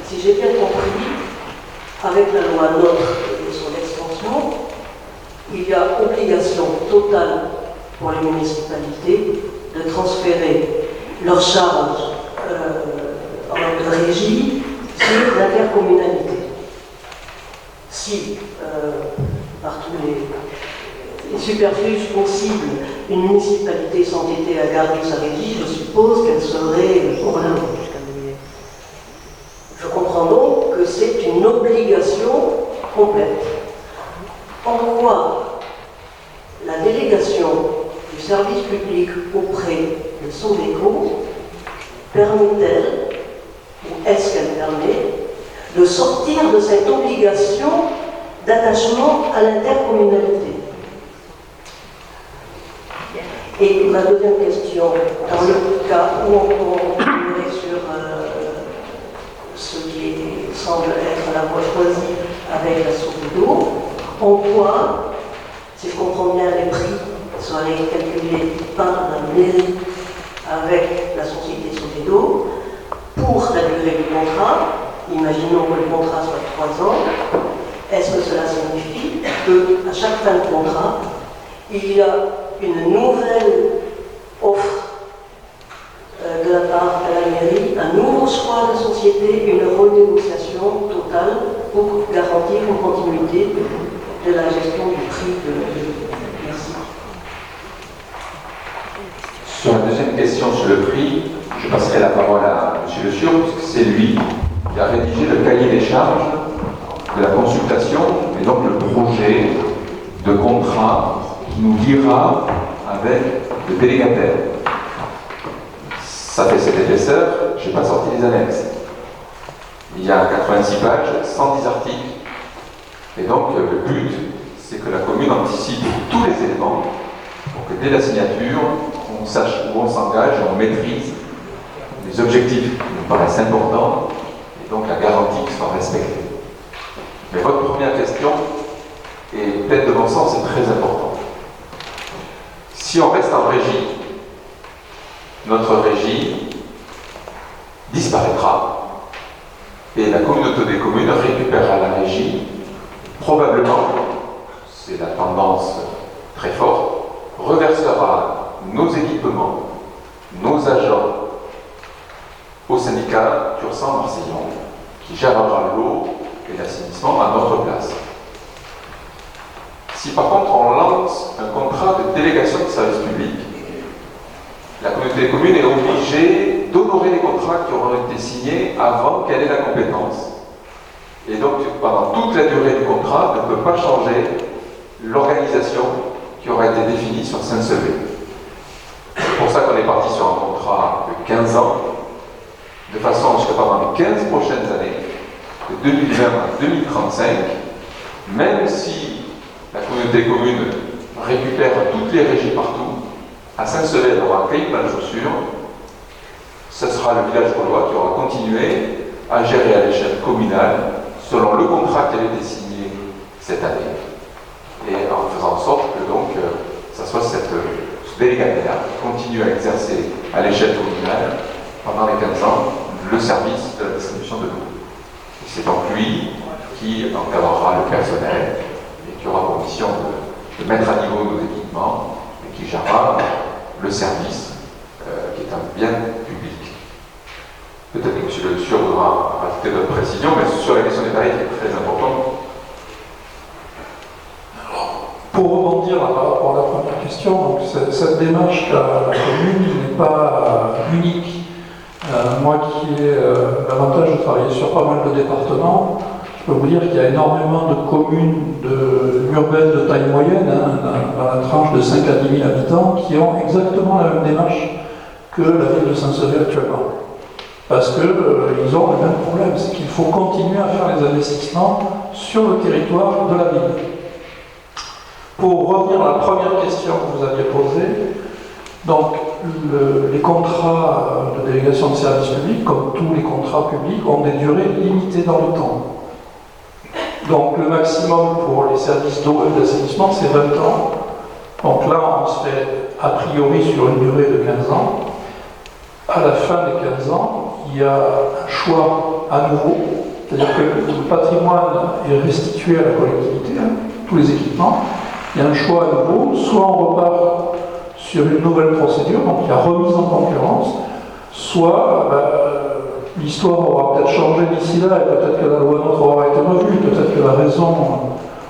si j'ai bien compris, avec la loi NOTRe et son extension, il y a obligation totale pour les municipalités de transférer leurs charges de régie sur l'intercommunalité. Si, par tous les superfuges possibles, une municipalité s'entêtait à garder sa régie, je suppose qu'elle serait pour la loi. Je comprends donc que c'est une obligation complète. En quoi la délégation du service public auprès de Sodeco permet-elle, ou est-ce qu'elle permet, de sortir de cette obligation d'attachement à l'intercommunalité? Et ma deuxième question, dans le cas où on est sur ce qui semble être la voie choisie avec la Sodeco, en quoi, si je comprends bien les prix, sont allés calculés par la mairie avec la société Sodeco, pour la durée du contrat, imaginons que le contrat soit de 3 ans, est-ce que cela signifie qu'à chaque fin de contrat, il y a une nouvelle offre de la part de la mairie, un nouveau choix de société, une renégociation totale pour garantir une continuité de la gestion du prix de... Merci. Sur la deuxième question sur le prix, je passerai la parole à M. Le Sûr, puisque c'est lui qui a rédigé le cahier des charges de la consultation et donc le projet de contrat qui nous liera avec le délégataire. Ça fait cette épaisseur, je n'ai pas sorti les annexes. Il y a 86 pages, 110 articles. Et donc le but, c'est que la commune anticipe tous les éléments pour que dès la signature, on sache où on s'engage et on maîtrise les objectifs qui nous paraissent importants et donc la garantie qui soit respectée. Mais votre première question est pleine de bon sens et très importante. Si on reste en régie, notre régie disparaîtra et la communauté des communes récupérera la régie, probablement, c'est la tendance très forte, reversera nos équipements, nos agents au syndicat Tursan-Marseillon qui gérera l'eau et l'assainissement à notre place. Si par contre on lance un contrat de délégation de service public, la communauté des communes est obligée d'honorer les contrats qui auront été signés avant qu'elle ait la compétence. Et donc, pendant toute la durée du contrat, ne peut pas changer l'organisation qui aura été définie sur Saint-Sevé. C'est pour ça qu'on est parti sur un contrat de 15 ans, de façon à ce que pendant les 15 prochaines années, de 2020 à 2035, même si la communauté des communes récupère toutes les régies partout, à Saint-Sevé, elle aura un cahier plein de chaussures. Ce sera le village gaulois qui aura continué à gérer à l'échelle communale selon le contrat qui avait été signé cette année. Et en faisant en sorte que donc ça soit ce délégataire qui continue à exercer à l'échelle communale pendant les 15 ans le service de la distribution de l'eau. Et c'est donc lui qui encadrera le personnel et qui aura pour mission de mettre à niveau nos équipements et qui gérera le service qui est un bien public. Peut-être que M. Le Sûr voudra rajouter d'autres précisions, mais sur la question des tarifs, qui est très importante. Pour rebondir par rapport à la première question, donc cette démarche qu'a la commune n'est pas unique. Moi qui ai l'avantage de travailler sur pas mal de départements, je peux vous dire qu'il y a énormément de communes urbaines de taille moyenne, dans la tranche de 5 à 10 000 habitants, qui ont exactement la même démarche que la ville de Saint-Sevé actuellement. Parce qu'ils ont le même problème, c'est qu'il faut continuer à faire les investissements sur le territoire de la ville. Pour revenir à la première question que vous aviez posée, donc les contrats de délégation de services publics, comme tous les contrats publics, ont des durées limitées dans le temps. Donc le maximum pour les services d'eau et d'assainissement, c'est 20 ans. Donc là, on serait a priori sur une durée de 15 ans. À la fin des 15 ans, il y a un choix à nouveau, c'est-à-dire que le patrimoine est restitué à la collectivité, tous les équipements. Il y a un choix à nouveau, soit on repart sur une nouvelle procédure, donc il y a remise en concurrence, soit l'histoire aura peut-être changé d'ici là, et peut-être que la loi NOTRe aura été revue, peut-être que la raison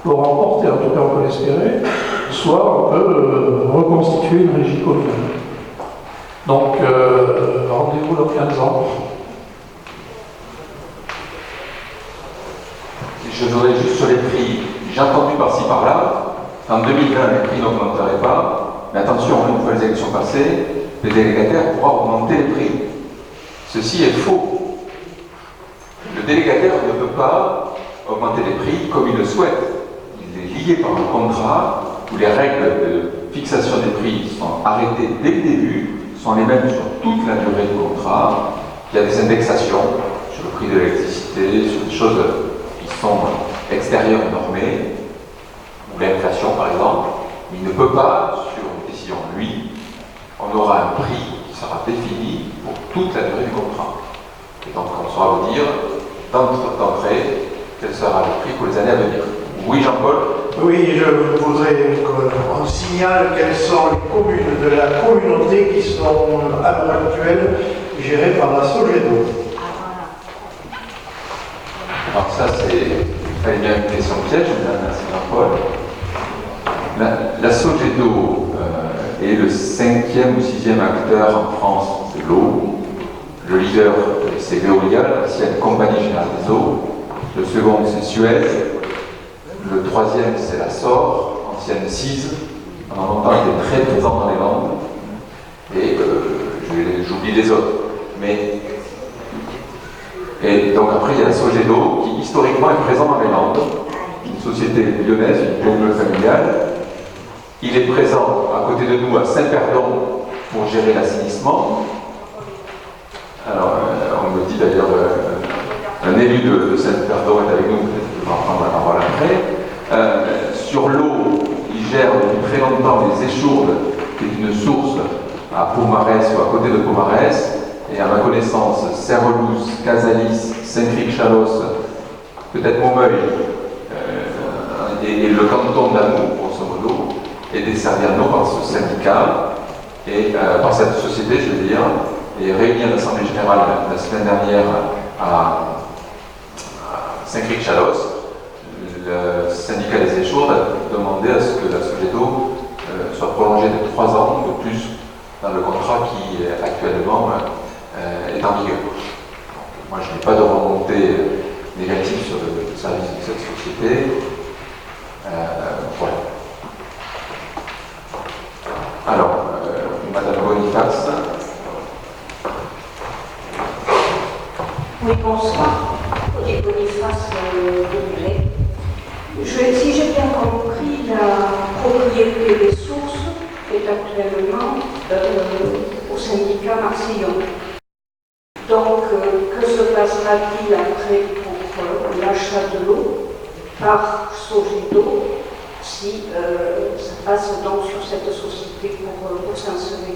l'aura emporté, en tout cas on peut l'espérer, soit on peut reconstituer une régie communale. Donc, rendez-vous dans 15 ans. Je voudrais juste sur les prix, j'ai entendu par-ci par-là, en 2020 les prix n'augmenteraient pas, mais attention, une fois les élections passées, le délégataire pourra augmenter les prix. Ceci est faux. Le délégataire ne peut pas augmenter les prix comme il le souhaite. Il est lié par un contrat où les règles de fixation des prix sont arrêtées dès le début, sont les mêmes sur toute la durée du contrat. Il y a des indexations sur le prix de l'électricité, sur des choses qui sont extérieures normées, ou l'inflation par exemple. Mais il ne peut pas, sur une décision lui, on aura un prix qui sera défini pour toute la durée du contrat. Et donc on saura vous dire d'entrée quel sera le prix pour les années à venir. Oui, Jean-Paul? Oui, Oui, je voudrais qu'on signale quelles sont les communes de la communauté qui sont à l'heure actuelle gérées par la Sogedo. Alors ça, c'est bien une question piège, merci Jean-Paul. La Sogedo est le 5e ou 6e acteur en France de l'eau. Le leader, c'est Veolia, l'ancienne Compagnie Générale des Eaux. Le second, c'est Suez. Le troisième, c'est la SOR, ancienne CISE. On en entend, il est très présent dans les Landes. Et j'oublie les autres. Et donc après, il y a la Sogedo, qui historiquement est présent dans les Landes. Une société lyonnaise, une PME familiale. Il est présent à côté de nous à Saint-Perdon pour gérer l'assainissement. Alors, on me dit d'ailleurs, un élu de Saint-Perdon est avec nous, peut-être qu'il va prendre la parole après. Sur l'eau, il gère depuis très longtemps les Échourdes, qui est une source à Pomarès ou à côté de Pomarès. Et à ma connaissance, Serrelouze, Casalis, Saint-Cricq-Chalos, peut-être Montmeuil, et le canton d'Amour, grosso modo, est desservi à nous par ce syndicat et par cette société, je veux dire, et réunie à l'Assemblée Générale la semaine dernière à Saint-Cricq-Chalos. Le syndicat des Échourdes a demandé à ce que la Sogedo soit prolongée de 3 ans de plus dans le contrat qui actuellement est en vigueur. Moi, je n'ai pas de remontée négative sur le service de cette société. Voilà. Alors, Madame Boniface. Oui, bonsoir. Et Boniface Demulet. Si j'ai bien compris, la propriété des sources est actuellement au syndicat Marseillon. Donc, que se passera-t-il après pour l'achat de l'eau par Sogedo si ça passe donc sur cette société pour Saint-Sevé?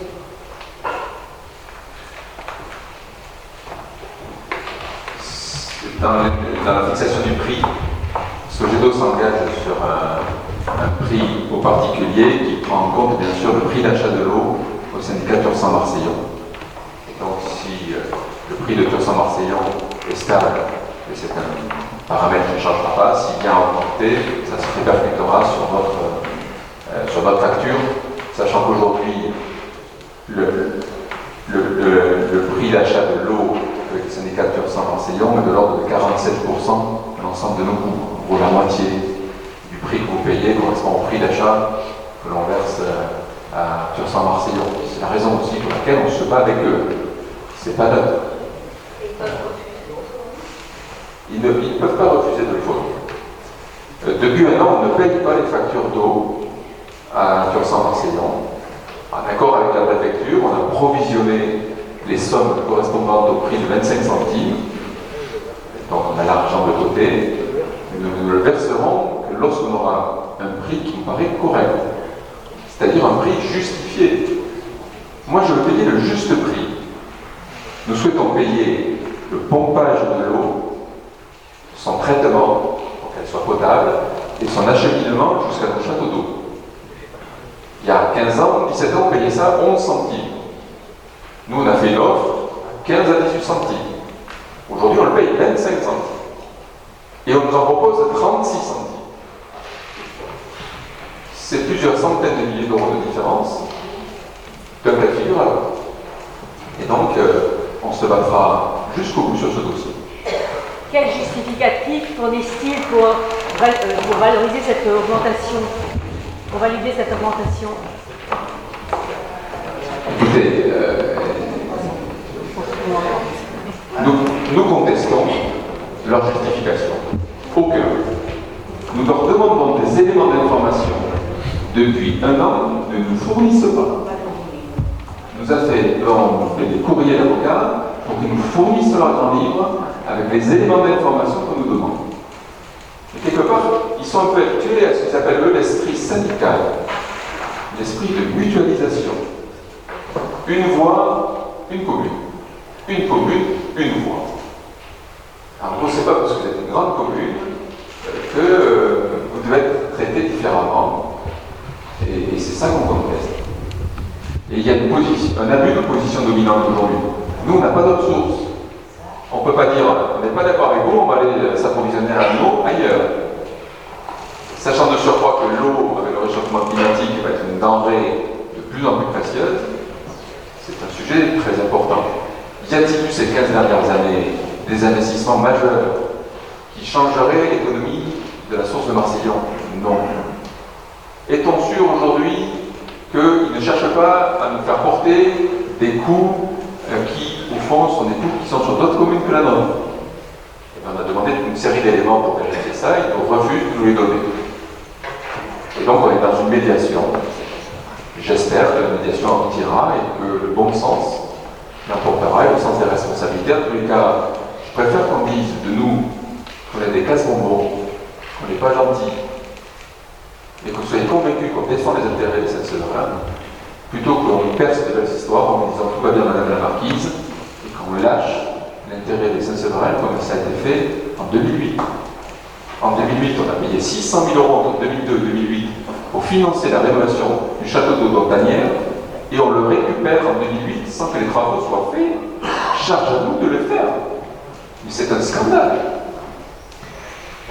Dans la fixation du prix, Sogedo s'engage sur un prix au particulier qui prend en compte bien sûr le prix d'achat de l'eau au syndicat Tursan-Marseillon. Donc si le prix de Tursan-Marseillon est stable, et c'est un paramètre qui ne changera pas, s'il vient à augmenter, ça se répercutera sur votre facture, sachant qu'aujourd'hui le prix d'achat de l'eau avec le syndicat Tursan-Marseillon est de l'ordre de 47% de l'ensemble de nos coûts. En gros, la moitié du prix que vous payez correspond au prix d'achat que l'on verse à Tursan-Marseillon. C'est la raison aussi pour laquelle on se bat avec eux. C'est pas neutre. Ils ne peuvent pas refuser de le fournir. Depuis un an, on ne paye pas les factures d'eau à Tursan-Marseillon. En accord avec la préfecture, on a provisionné les sommes correspondantes au prix de 25 centimes. Donc on a l'argent de côté. Nous ne le verserons que lorsqu'on aura un prix qui nous paraît correct. C'est-à-dire un prix justifié. Moi, je veux payer le juste prix. Nous souhaitons payer le pompage de l'eau, son traitement pour qu'elle soit potable, et son acheminement jusqu'à nos châteaux d'eau. Il y a 15 ans, 17 ans, on payait ça 11 centimes. Nous, on a fait une offre 15 à 18 centimes. Aujourd'hui, on le paye 25 centimes. Et on nous en propose 36 centimes. C'est plusieurs centaines de milliers d'euros de différence d'un cas de figure à l'autre. Et donc, on se battra jusqu'au bout sur ce dossier. Quel justificatif fournissent-ils pour valoriser cette augmentation, pour valider cette augmentation? Écoutez, nous contestons leur justification. Aucun. Nous leur demandons des éléments d'information. Depuis un an, ils ne nous fournissent pas. Nous avons fait des courriers d'avocats pour qu'ils nous fournissent leur grand livre avec les éléments d'information qu'on nous demande. Et quelque part, ils sont un peu habitués à ce qu'ils appellent eux l'esprit syndical, l'esprit de mutualisation. Une voix, une commune. Une commune, une voix. En gros, c'est pas parce que vous êtes une grande commune que vous devez être traité différemment y a un abus de position dominante aujourd'hui. Nous, on n'a pas d'autre source. On ne peut pas dire, on n'est pas d'accord avec vous, on va aller s'approvisionner à l'eau ailleurs. Sachant de surcroît que l'eau, avec le réchauffement climatique, va être une denrée de plus en plus précieuse, c'est un sujet très important. Y a-t-il eu ces 15 dernières années des investissements majeurs qui changeraient l'économie de la source de Marseillon? Non. Est-on sûr aujourd'hui qu'ils ne cherchent pas à nous faire porter des coûts qui, au fond, sont des coûts qui sont sur d'autres communes que la nôtre? Et bien, on a demandé une série d'éléments pour vérifier ça, ils nous refusent de nous les donner. Et donc, on est dans une médiation. J'espère que la médiation aboutira et que le bon sens l'emportera et le sens des responsabilités. En tous les cas, je préfère qu'on dise de nous qu'on est des casse-bonbons, qu'on n'est pas gentils, et que vous soyez convaincus qu'on défend les intérêts des Saint-Séverin, plutôt qu'on perce de belles histoires en disant tout va bien Madame la Marquise, et qu'on lâche l'intérêt des Saint-Séverin comme ça a été fait en 2008. En 2008, on a payé 600 000 € entre 2002 et 2008 pour financer la rénovation du château d'eau d'Ontanière, et on le récupère en 2008 sans que les travaux soient faits. Charge à nous de le faire. Mais c'est un scandale.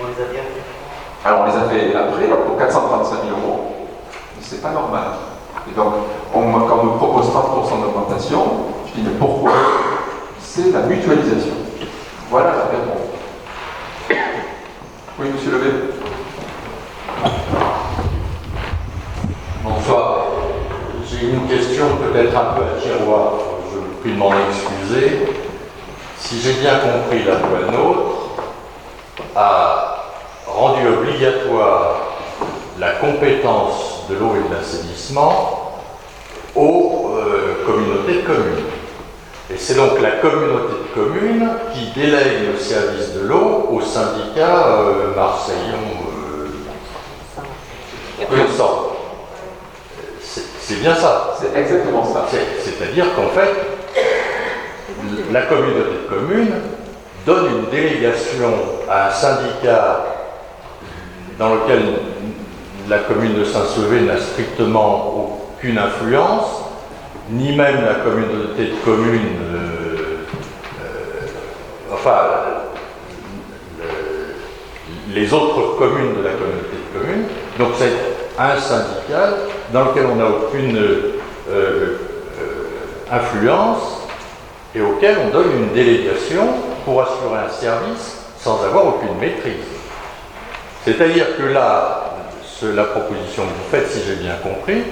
On les a bien fait. Alors on les a fait après pour 435 000 €. Mais c'est pas normal. Et donc, quand on me propose 30% d'augmentation, je dis mais pourquoi? C'est la mutualisation. Voilà la réponse. Oui, monsieur Levé. Bonsoir. J'ai une question peut-être un peu à tiroir. Je vous prie de m'en excuser. Si j'ai bien compris, la loi NOTRe a rendu obligatoire la compétence de l'eau et de l'assainissement aux communautés de communes. Et c'est donc la communauté de communes qui délègue le service de l'eau au syndicat Marseillon Consort. C'est bien ça. C'est exactement ça. C'est-à-dire qu'en fait, la communauté de communes donne une délégation à un syndicat dans lequel la commune de Saint-Sevé n'a strictement aucune influence, ni même la communauté de communes, les autres communes de la communauté de communes. Donc c'est un syndicat dans lequel on n'a aucune influence et auquel on donne une délégation pour assurer un service sans avoir aucune maîtrise. C'est-à-dire que là, la proposition que vous faites, si j'ai bien compris,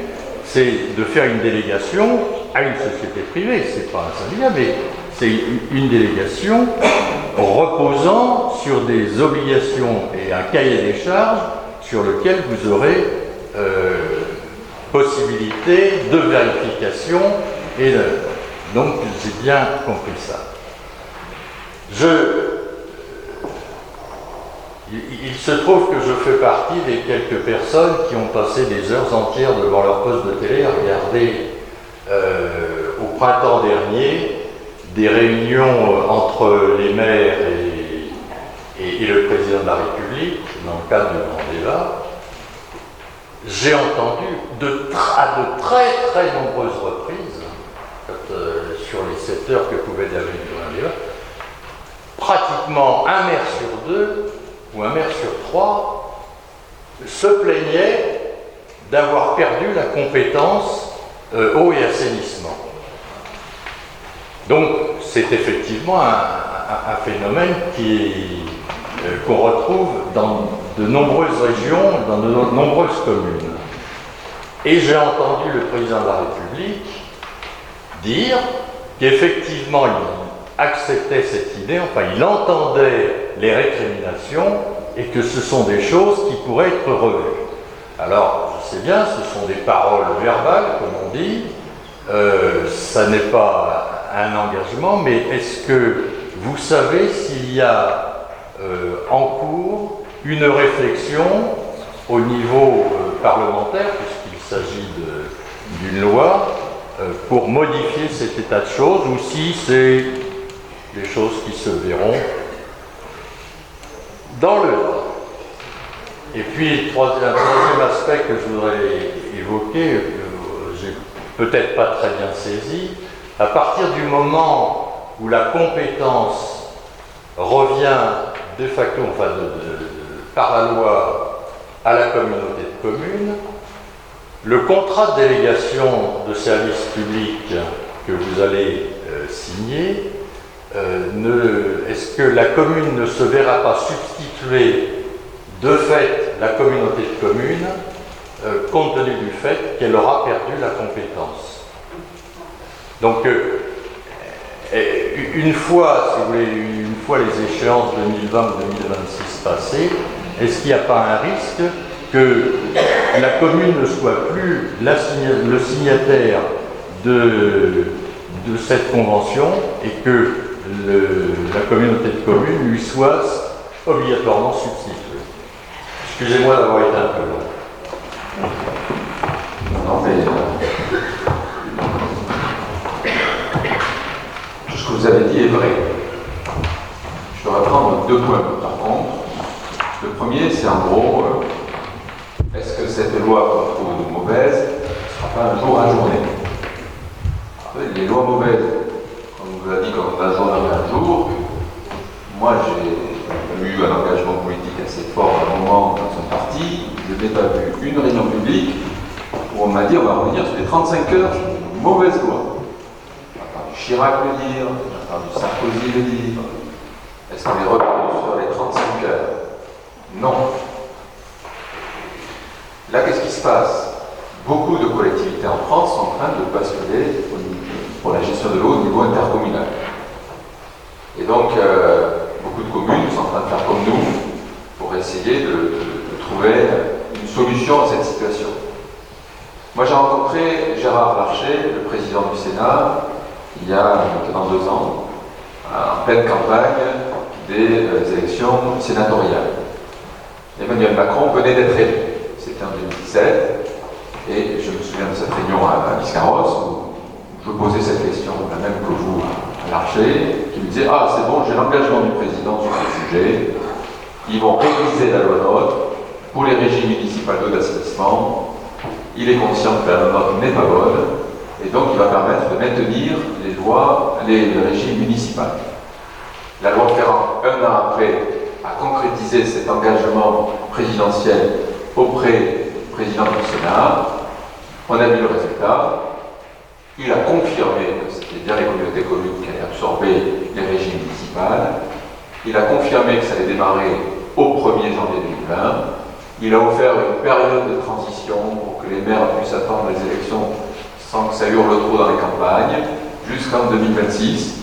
c'est de faire une délégation à une société privée, c'est pas un syndicat, mais c'est une délégation reposant sur des obligations et un cahier des charges sur lequel vous aurez possibilité de vérification et donc j'ai bien compris ça. Il se trouve que je fais partie des quelques personnes qui ont passé des heures entières devant leur poste de télé à regarder au printemps dernier des réunions entre les maires et le président de la République dans le cadre du grand débat. J'ai entendu à de très très nombreuses reprises, sur les 7 heures que pouvait durer le débat, pratiquement un maire sur 2 ou un maire sur 3 se plaignait d'avoir perdu la compétence eau et assainissement. Donc c'est effectivement un phénomène qu'on retrouve dans de nombreuses régions, dans de nombreuses communes. Et j'ai entendu le président de la République dire qu'effectivement il acceptait cette idée, enfin il entendait les récriminations et que ce sont des choses qui pourraient être revues. Alors, je sais bien, ce sont des paroles verbales, comme on dit, ça n'est pas un engagement, mais est-ce que vous savez s'il y a en cours une réflexion au niveau parlementaire, puisqu'il s'agit d'une loi, pour modifier cet état de choses, ou si c'est des choses qui se verront dans le temps. Et puis, un troisième aspect que je voudrais évoquer, j'ai peut-être pas très bien saisi. À partir du moment où la compétence revient de facto, enfin par la loi, à la communauté de communes, le contrat de délégation de service public que vous allez signer, est-ce que la commune ne se verra pas substituer de fait la communauté de communes compte tenu du fait qu'elle aura perdu la compétence? Donc, une fois, si vous voulez, une fois les échéances 2020 ou 2026 passées, est-ce qu'il n'y a pas un risque que la commune ne soit plus le signataire de cette convention et que la communauté de communes lui soit obligatoirement substituée? Excusez-moi d'avoir été un peu long. Non, mais tout ce que vous avez dit est vrai. Je vais reprendre 2 points par contre. Le premier, c'est en gros, est-ce que cette loi qu'on trouve mauvaise ne sera pas un jour ajournée? Les lois mauvaises, comme on vous l'a dit, qu'on ajournerait un jour, moi j'ai eu un engagement politique assez fort à un moment dans un parti, je n'ai pas vu une réunion publique où on m'a dit on va revenir sur les 35 heures, c'est une mauvaise loi. On a entendu Chirac le dire, on a entendu Sarkozy le dire. Est-ce qu'on est revenu sur les 35 heures? Non. Là, qu'est-ce qui se passe? Beaucoup de collectivités en France sont en train de basculer pour la gestion de l'eau au niveau intercommunal. Et donc, beaucoup de communes sont en train de faire comme nous pour essayer de trouver une solution à cette situation. Moi, j'ai rencontré Gérard Larcher, le président du Sénat, il y a maintenant 2 ans, en pleine campagne des élections sénatoriales. Emmanuel Macron venait d'être élu. C'était en 2017. Et je me souviens de cette réunion à Biscarrosse où je posais cette question, la même que vous à Larcher, qui me disait « Ah, c'est bon, j'ai l'engagement du président sur ce sujet. Ils vont réviser la loi NOTRe pour les régies municipales d'eau d'assainissement. Il est conscient que la loi NOTRe n'est pas bonne et donc il va permettre de maintenir les régies municipales. » La loi Ferrand, 1 an après, a concrétisé cet engagement présidentiel auprès du président du Sénat. On a vu le résultat. Il a confirmé que c'était bien les communautés communes qui allaient absorber les régies municipales. Il a confirmé que ça allait démarrer au 1er janvier 2020. Il a offert une période de transition pour que les maires puissent attendre les élections sans que ça hurle trop dans les campagnes, jusqu'en 2026,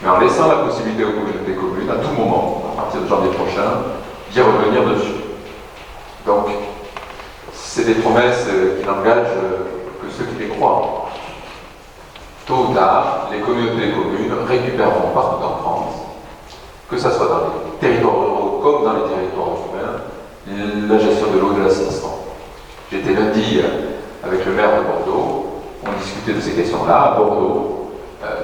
mais en laissant la possibilité aux communautés communes, à tout moment, à partir de janvier prochain, d'y revenir dessus. Donc, c'est des promesses qui n'engagent que ceux qui les croient. Tôt ou tard, les communautés communes récupéreront partout en France, que ce soit dans les territoires ruraux comme dans les territoires urbains, la gestion de l'eau et de l'assainissement. J'étais lundi avec le maire de Bordeaux, on discutait de ces questions-là à Bordeaux.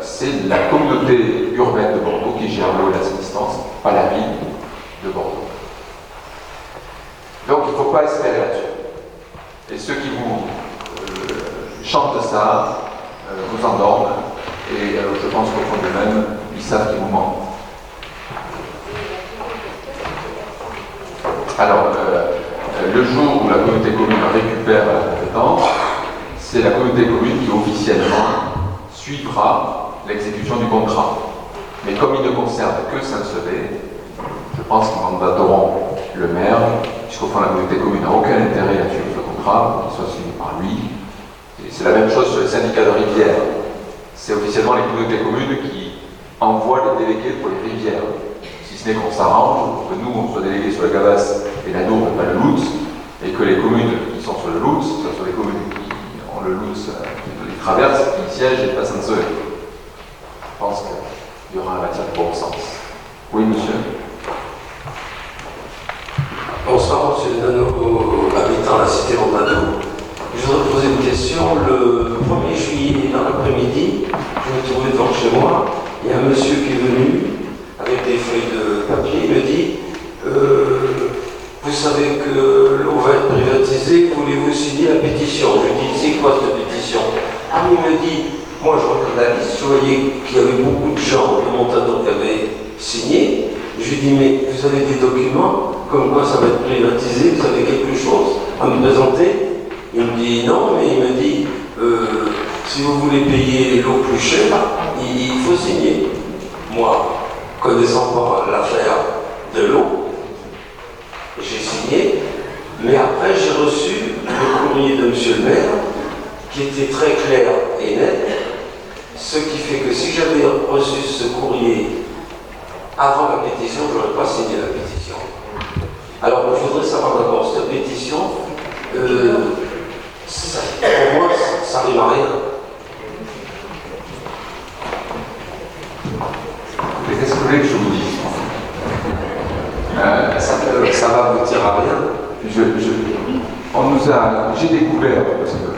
C'est la communauté urbaine de Bordeaux qui gère l'eau et l'assainissement, pas la ville de Bordeaux. Donc il ne faut pas espérer là-dessus. Et ceux qui vous chantent ça vous endorment, et je pense qu'au fond d'eux-mêmes, ils savent qu'ils vous mentent. Alors, le jour où la communauté commune récupère la compétence, c'est la communauté commune qui officiellement suivra l'exécution du contrat. Mais comme il ne concerne que Saint-Sevé, je pense qu'ils mandateront le maire, puisqu'au fond la communauté commune n'a aucun intérêt à suivre ce contrat, qu'il soit suivi par lui. Et c'est la même chose sur les syndicats de rivières. C'est officiellement les communautés communes qui envoient les délégués pour les rivières. Si ce n'est qu'on s'arrange, pour que nous on soit délégués sur la Gavasse et la Dour, pas le Louts, et que les communes qui sont sur le Louts, ce soit les communes qui ont le Louts, qui les traversent, qui siègent et passent en Saint-Sevé. Je pense qu'il y aura un matière de bon sens. Oui, monsieur. Bonsoir, monsieur Nano, habitant la cité Romano. Je voudrais poser une question. Le 1er juillet, dans l'après-midi, je me trouvais devant chez moi. Il y a un monsieur qui est venu avec des feuilles de papier. Il me dit vous savez que l'eau va être privatisée, voulez-vous signer la pétition? Je lui dis c'est quoi cette pétition? il me dit, moi je regarde la liste, je voyais qu'il y avait beaucoup de gens de Montano qui avaient signé. Je lui dis, mais vous avez des documents comme quoi ça va être privatisé, vous avez quelque chose à me présenter? Il me dit non, mais il me dit, si vous voulez payer l'eau plus cher, il faut signer. Moi, connaissant pas l'affaire de l'eau, j'ai signé, mais après j'ai reçu le courrier de monsieur le maire qui était très clair et net, ce qui fait que si j'avais reçu ce courrier avant la pétition, je n'aurais pas signé la pétition. Alors je voudrais savoir d'abord, cette pétition, pour moi, ça n'arrive à rien. Qu'est-ce que vous voulez que je vous dise? Ça va vous dire à rien. J'ai découvert, parce que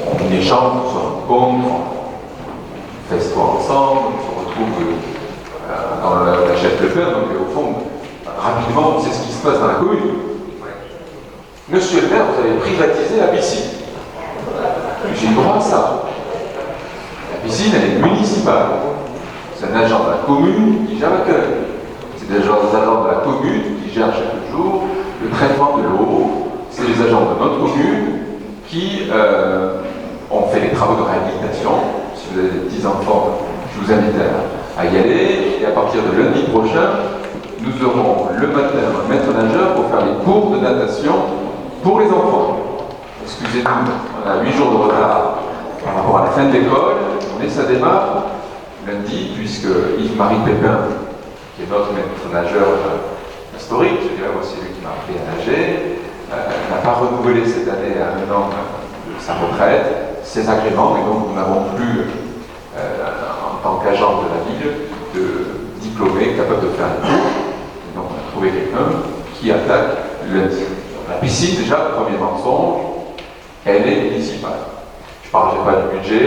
on échange, on se rencontre, on fait sport ensemble, on se retrouve dans la chef de pain, donc au fond, rapidement, on sait ce qui se passe dans la commune. Monsieur le maire, vous avez privatisé la piscine. J'ai le droit à ça. La piscine, elle est municipale. C'est un agent de la commune qui gère l'accueil. C'est des agents de la commune qui gèrent chaque jour le traitement de l'eau. C'est les agents de notre commune qui ont fait les travaux de réhabilitation. Si vous avez des petits-enfants, je vous invite à y aller. Et à partir de lundi prochain, nous aurons le matin un maître nageur pour faire les cours de natation pour les enfants. Excusez-nous, on a 8 jours de retard par rapport à la fin de l'école, mais ça démarre lundi, puisque Yves-Marie Pépin, qui est notre maître nageur historique, je dirais, moi c'est lui qui m'a appris à nager, n'a pas renouvelé cette année à 1 an de sa retraite, ses agréments, et donc nous n'avons plus, en tant qu'agent de la ville, de diplômé capable de faire les cours. Et donc on a trouvé quelqu'un qui attaque lundi. La piscine, déjà, le premier mensonge, elle est municipale. Je ne parlerai pas du budget,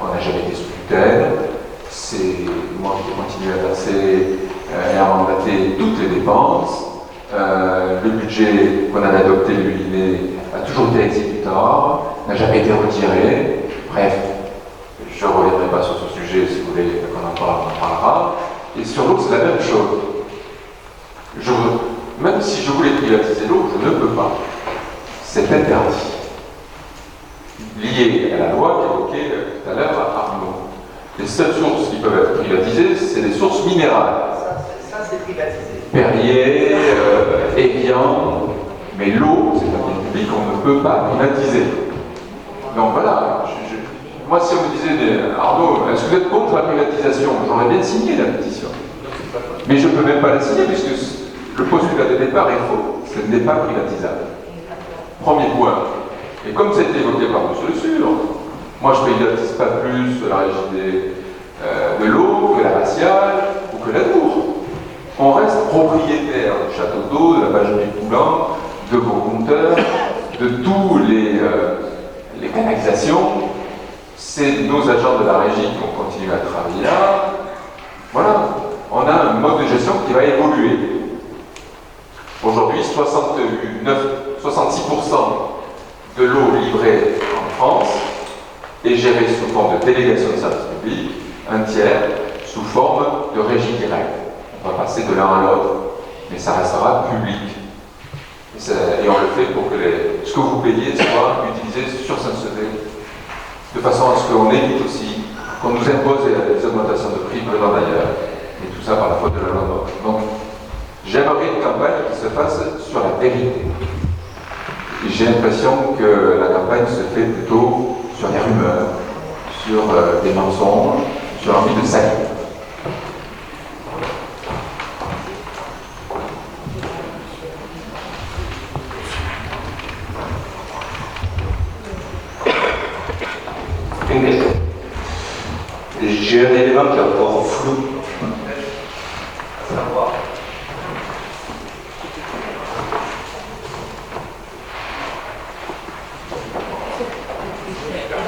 on n'a jamais été sous tutelle, c'est moi qui continue à verser et à mandater toutes les dépenses. Le budget qu'on avait adopté, lui, a toujours été exécutoire, n'a jamais été retiré. Bref, je ne reviendrai pas sur ce sujet, si vous voulez qu'on en parle, on en parlera. Et sur l'eau, c'est la même chose. Même si je voulais privatiser l'eau, je ne peux pas. C'est interdit. Lié à la loi qu'évoquait tout à l'heure Arnaud. Les seules sources qui peuvent être privatisées, c'est les sources minérales. Ça c'est privatisé. Perrier, Evian, mais l'eau, c'est un bien public, on ne peut pas privatiser. Donc voilà, moi si on me disait, Arnaud, est-ce que vous êtes contre la privatisation? J'aurais bien signé la pétition. Mais je ne peux même pas la signer puisque le postulat de départ est faux. Ce n'est pas privatisable. Premier point. Et comme ça a été évoqué par M. Le Sur, moi je ne privatise pas plus la régie de l'eau que la Raciale ou que la Tour. On reste propriétaire du château d'eau, de la Bâche du Coulant, de vos compteurs, de tous les canalisations. C'est nos agents de la régie qui vont continuer à travailler là. Voilà, on a un mode de gestion qui va évoluer. Aujourd'hui, 66% de l'eau livrée en France est gérée sous forme de délégation de service public, un tiers sous forme de régie directe. On va passer de l'un à l'autre, mais ça restera public. Et on le fait pour que ce que vous payez soit utilisé sur Saint-Sevé, de façon à ce qu'on évite aussi qu'on nous impose des augmentations de prix venant d'ailleurs, et tout ça par la faute de la loi. Donc, j'aimerais une campagne qui se fasse sur la vérité. Et j'ai l'impression que la campagne se fait plutôt sur des rumeurs, sur des mensonges, sur l'envie de salir. Une question. J'ai un élément qui est encore flou.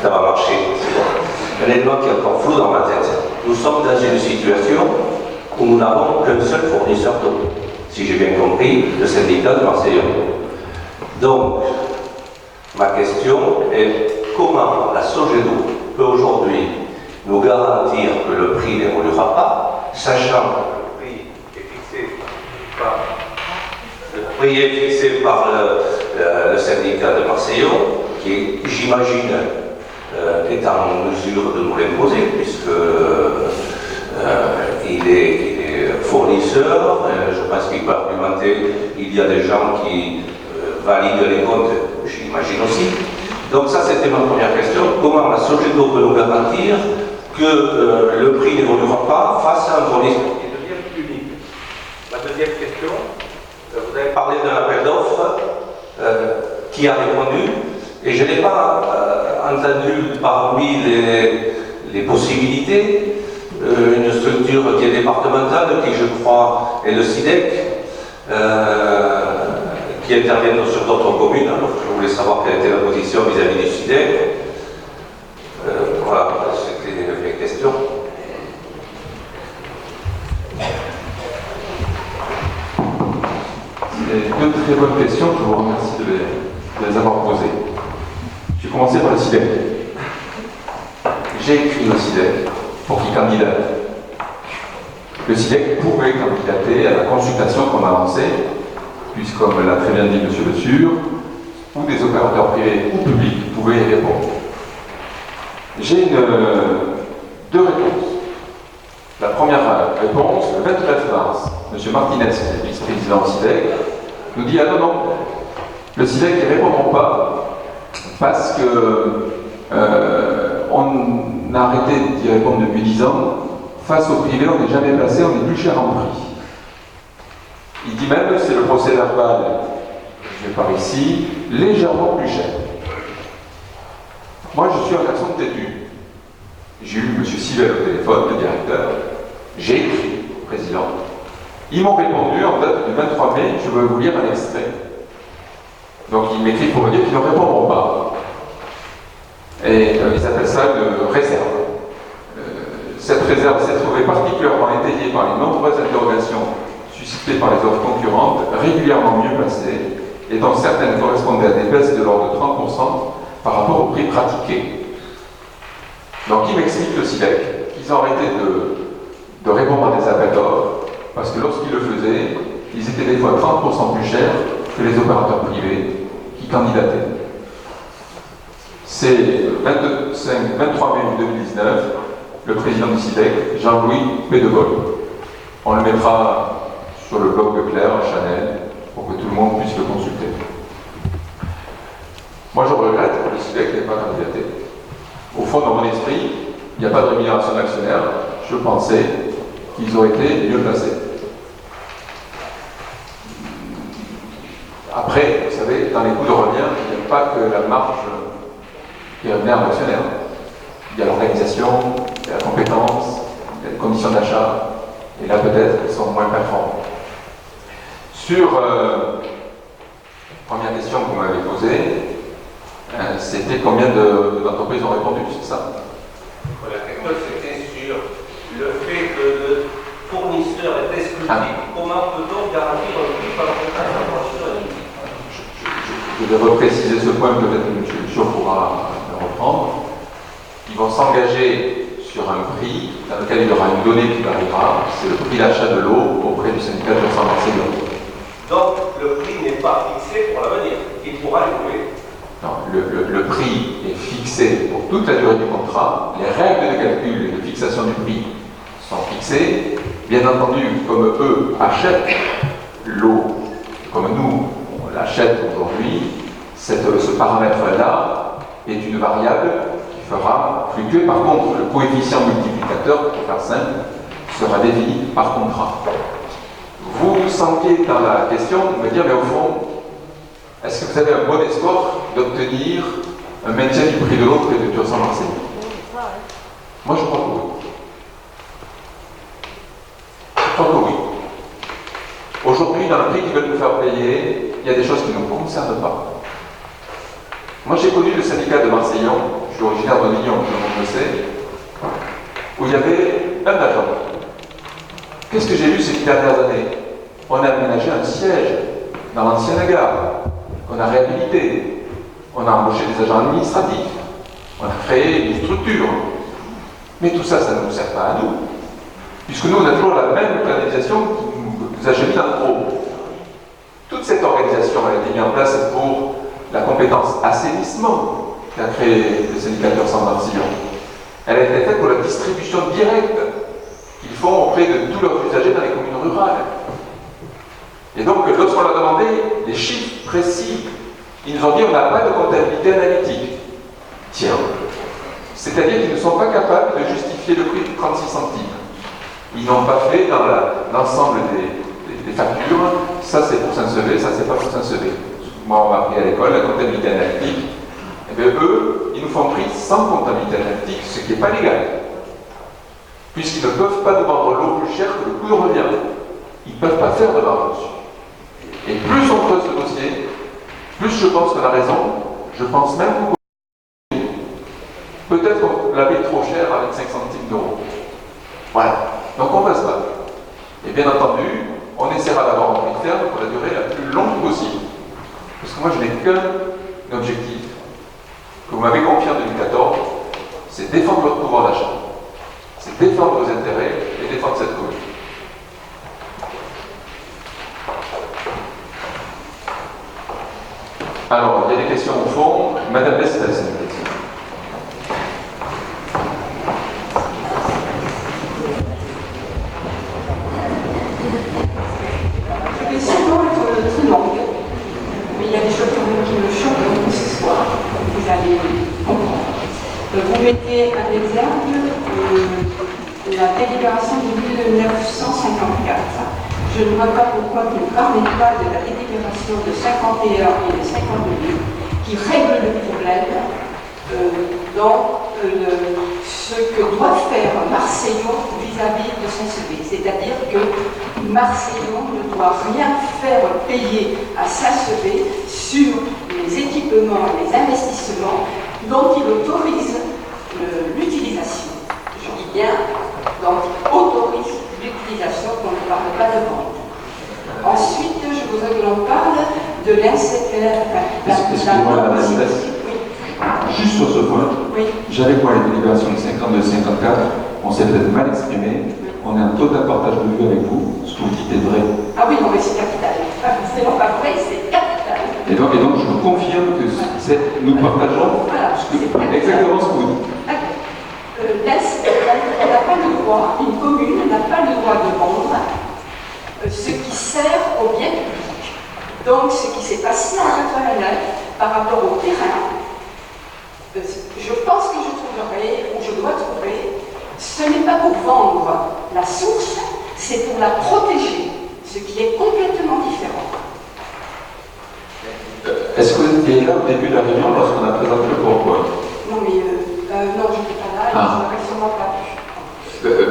Ça va marcher, c'est bon. Un élément qui est encore flou dans ma tête. Nous sommes dans une situation où nous n'avons qu'un seul fournisseur d'eau. Si j'ai bien compris, le syndicat de Marseillon. Donc, Ma question est comment la Sogedo peut aujourd'hui nous garantir que le prix n'évoluera pas, sachant que le prix est fixé par le syndicat de Marseillon, qui, j'imagine, est en mesure de nous l'imposer, puisque il est fournisseur. Je pense qu'il peut argumenter. Il y a des gens qui valident les comptes, j'imagine aussi. Donc ça, c'était ma première question. Comment la Sogedo peut nous garantir que le prix n'évoluera pas face à un fournisseur qui devient unique? Ma deuxième question, vous avez parlé d'un appel d'offres qui a répondu, et je n'ai pas entendu parmi les possibilités une structure qui est départementale, qui je crois est le SIDEC, qui intervient sur d'autres communes. Alors je voulais savoir quelle était la position vis-à-vis du SIDEC. Voilà, c'était mes questions. C'est deux très bonnes questions, je vous remercie de les avoir posées. Je vais commencer par le SIDEC. J'ai écrit au SIDEC pour qu'il candidate. Le SIDEC pouvait candidater à la consultation qu'on a lancée, puisque, comme l'a très bien dit M. Le Sur, ou des opérateurs privés ou publics pouvaient y répondre. J'ai deux réponses. La première réponse, le 29 mars, M. Martinez, qui est vice-président du SIDEC, nous dit « Ah non, non, le SIDEC ne répondront pas parce que on a arrêté d'y répondre depuis 10 ans. Face au privé, on n'est jamais placé, on est plus cher en prix. » Il dit même, c'est le procès verbal, je vais par ici, légèrement plus cher. Moi, je suis un garçon têtu. J'ai eu M. Sivelle au téléphone, le directeur. J'ai écrit au président. Ils m'ont répondu en date du 23 mai, je veux vous lire un extrait. Donc ils m'écrivent pour me dire qu'ils ne répondront pas. Et ils appellent ça une réserve. Cette réserve s'est trouvée particulièrement étayée par les nombreuses interrogations suscitées par les offres concurrentes, régulièrement mieux placées, et dont certaines correspondaient à des baisses de l'ordre de 30% par rapport au prix pratiqué. Donc ils m'expliquent le SIDEC qu'ils ont arrêté de répondre à des appels d'offres, parce que lorsqu'ils le faisaient, ils étaient des fois 30% plus chers que les opérateurs privés qui candidataient. C'est le 23 mai 2019, le président du SIDEC, Jean-Louis Pédevol. On le mettra sur le blog de Claire, Chanel, pour que tout le monde puisse le consulter. Moi, je regrette que le SIDEC n'ait pas candidaté. Au fond, dans mon esprit, il n'y a pas de rémunération d'actionnaire. Je pensais qu'ils auraient été mieux placés. Après, vous savez, dans les coûts de revient, il n'y a pas que la marge qui revenait à l'actionnaire. Il y a l'organisation, il y a la compétence, il y a les conditions d'achat, et là peut-être elles sont moins performantes. Sur la première question que vous m'avez posée, c'était combien d'entreprises ont répondu, c'est ça? La question c'était sur le fait que le fournisseur est exclusif. Comment peut-on garantir un prix par rapport à un fournisseur? Je vais repréciser ce point, peut-être que M. Luchot pourra le reprendre. Ils vont s'engager sur un prix dans lequel il y aura une donnée qui variera, c'est le prix d'achat de l'eau auprès du syndicat de Marseillon. Donc le prix n'est pas fixé pour l'avenir, il pourra évoluer. Non, le prix est fixé pour toute la durée du contrat, les règles de calcul et de fixation du prix sont fixées. Bien entendu, comme eux achètent l'eau, comme nous, on l'achète aujourd'hui, ce paramètre-là est une variable qui fera fluctuer. Par contre, le coefficient multiplicateur, pour faire simple, sera défini par contrat. Vous sentiez dans la question me dire, mais au fond, est-ce que vous avez un bon espoir d'obtenir un maintien du prix de l'eau près de Tursan Marseille? Moi, je crois que oui. Je crois que oui. Aujourd'hui, dans le prix qu'ils veulent nous faire payer, il y a des choses qui ne nous concernent pas. Moi, j'ai connu le syndicat de Marseillon, je suis originaire de Lyon, tout le monde le sait, où il y avait un agent. Qu'est-ce que j'ai vu ces dernières années? On a aménagé un siège dans l'ancienne gare, qu'on a réhabilité. on a embauché des agents administratifs, on a créé une structure. Mais tout ça, ça ne nous sert pas à nous, puisque nous, on a toujours la même organisation qui nous a mis dans le gros. Toute cette organisation a été mise en place pour la compétence assainissement qu'a créé le syndicat de Saint-Marcillon. Elle a été faite pour la distribution directe qu'ils font auprès de tous leurs usagers dans les communes rurales. Et donc, lorsqu'on leur a demandé les chiffres précis, ils nous ont dit on n'a pas de comptabilité analytique. Tiens, c'est-à-dire qu'ils ne sont pas capables de justifier le prix de 36 centimes. Ils n'ont pas fait dans l'ensemble des factures, ça c'est pour Saint-Sevé, ça c'est pas pour Saint-Sevé. Moi on m'a appris à l'école la comptabilité analytique, et bien eux, ils nous font prix sans comptabilité analytique, ce qui n'est pas légal. Puisqu'ils ne peuvent pas nous vendre l'eau plus chère que le coût de revient. Ils ne peuvent pas faire de marge dessus. Et plus on creuse ce dossier, plus je pense qu'on a raison, je pense même qu'on peut-être qu'on l'avait trop cher avec 5 centimes d'euros. Voilà. Donc on va se battre. Et bien entendu, on essaiera d'avoir un prix ferme pour la durée la plus longue possible. Parce que moi je n'ai qu'un objectif, que vous m'avez confié en 2014, c'est défendre votre pouvoir d'achat. C'est défendre vos intérêts et défendre cette commune. Alors, il y a des questions au fond. Madame Bestel, c'est une question. La question est très longue, mais il y a des choses qui me choquent ce soir. Vous allez comprendre. Vous mettez à l'exergue la délibération de 1954. Je ne vois pas pourquoi vous ne parlez pas de la délibération de 51 et de 52 qui règle le problème dans ce que doit faire Marseillon vis-à-vis de Saint-Sevé. C'est-à-dire que Marseillon ne doit rien faire payer à Saint-Sevé sur les équipements et les investissements dont il autorise l'utilisation. Je dis bien, dont il autorise l'utilisation, qu'on ne parle pas de vente. Ensuite, je voudrais que l'on parle de Excusez-moi, Madame Bestel. Juste sur ce point, j'allais voir les délibérations de 52 et 54, on s'est peut-être mal exprimé, on est en total partage de vue avec vous, ce que vous dites est vrai. Ah oui, non, mais c'est capital. C'est non pas vrai, c'est capital. Et donc je vous confirme que nous partageons exactement ce que vous dites. On n'a pas le droit, une commune n'a pas le droit de vendre ce qui sert au bien public. Donc ce qui s'est passé en 89 par rapport au terrain, je pense que je trouverai, ou je dois trouver, ce n'est pas pour vendre la source, c'est pour la protéger, ce qui est complètement différent. Est-ce que vous étiez là au début de la réunion lorsqu'on a présenté le PowerPoint? Non, mais non, je n'étais pas là, et je n'aurais sûrement pas pu.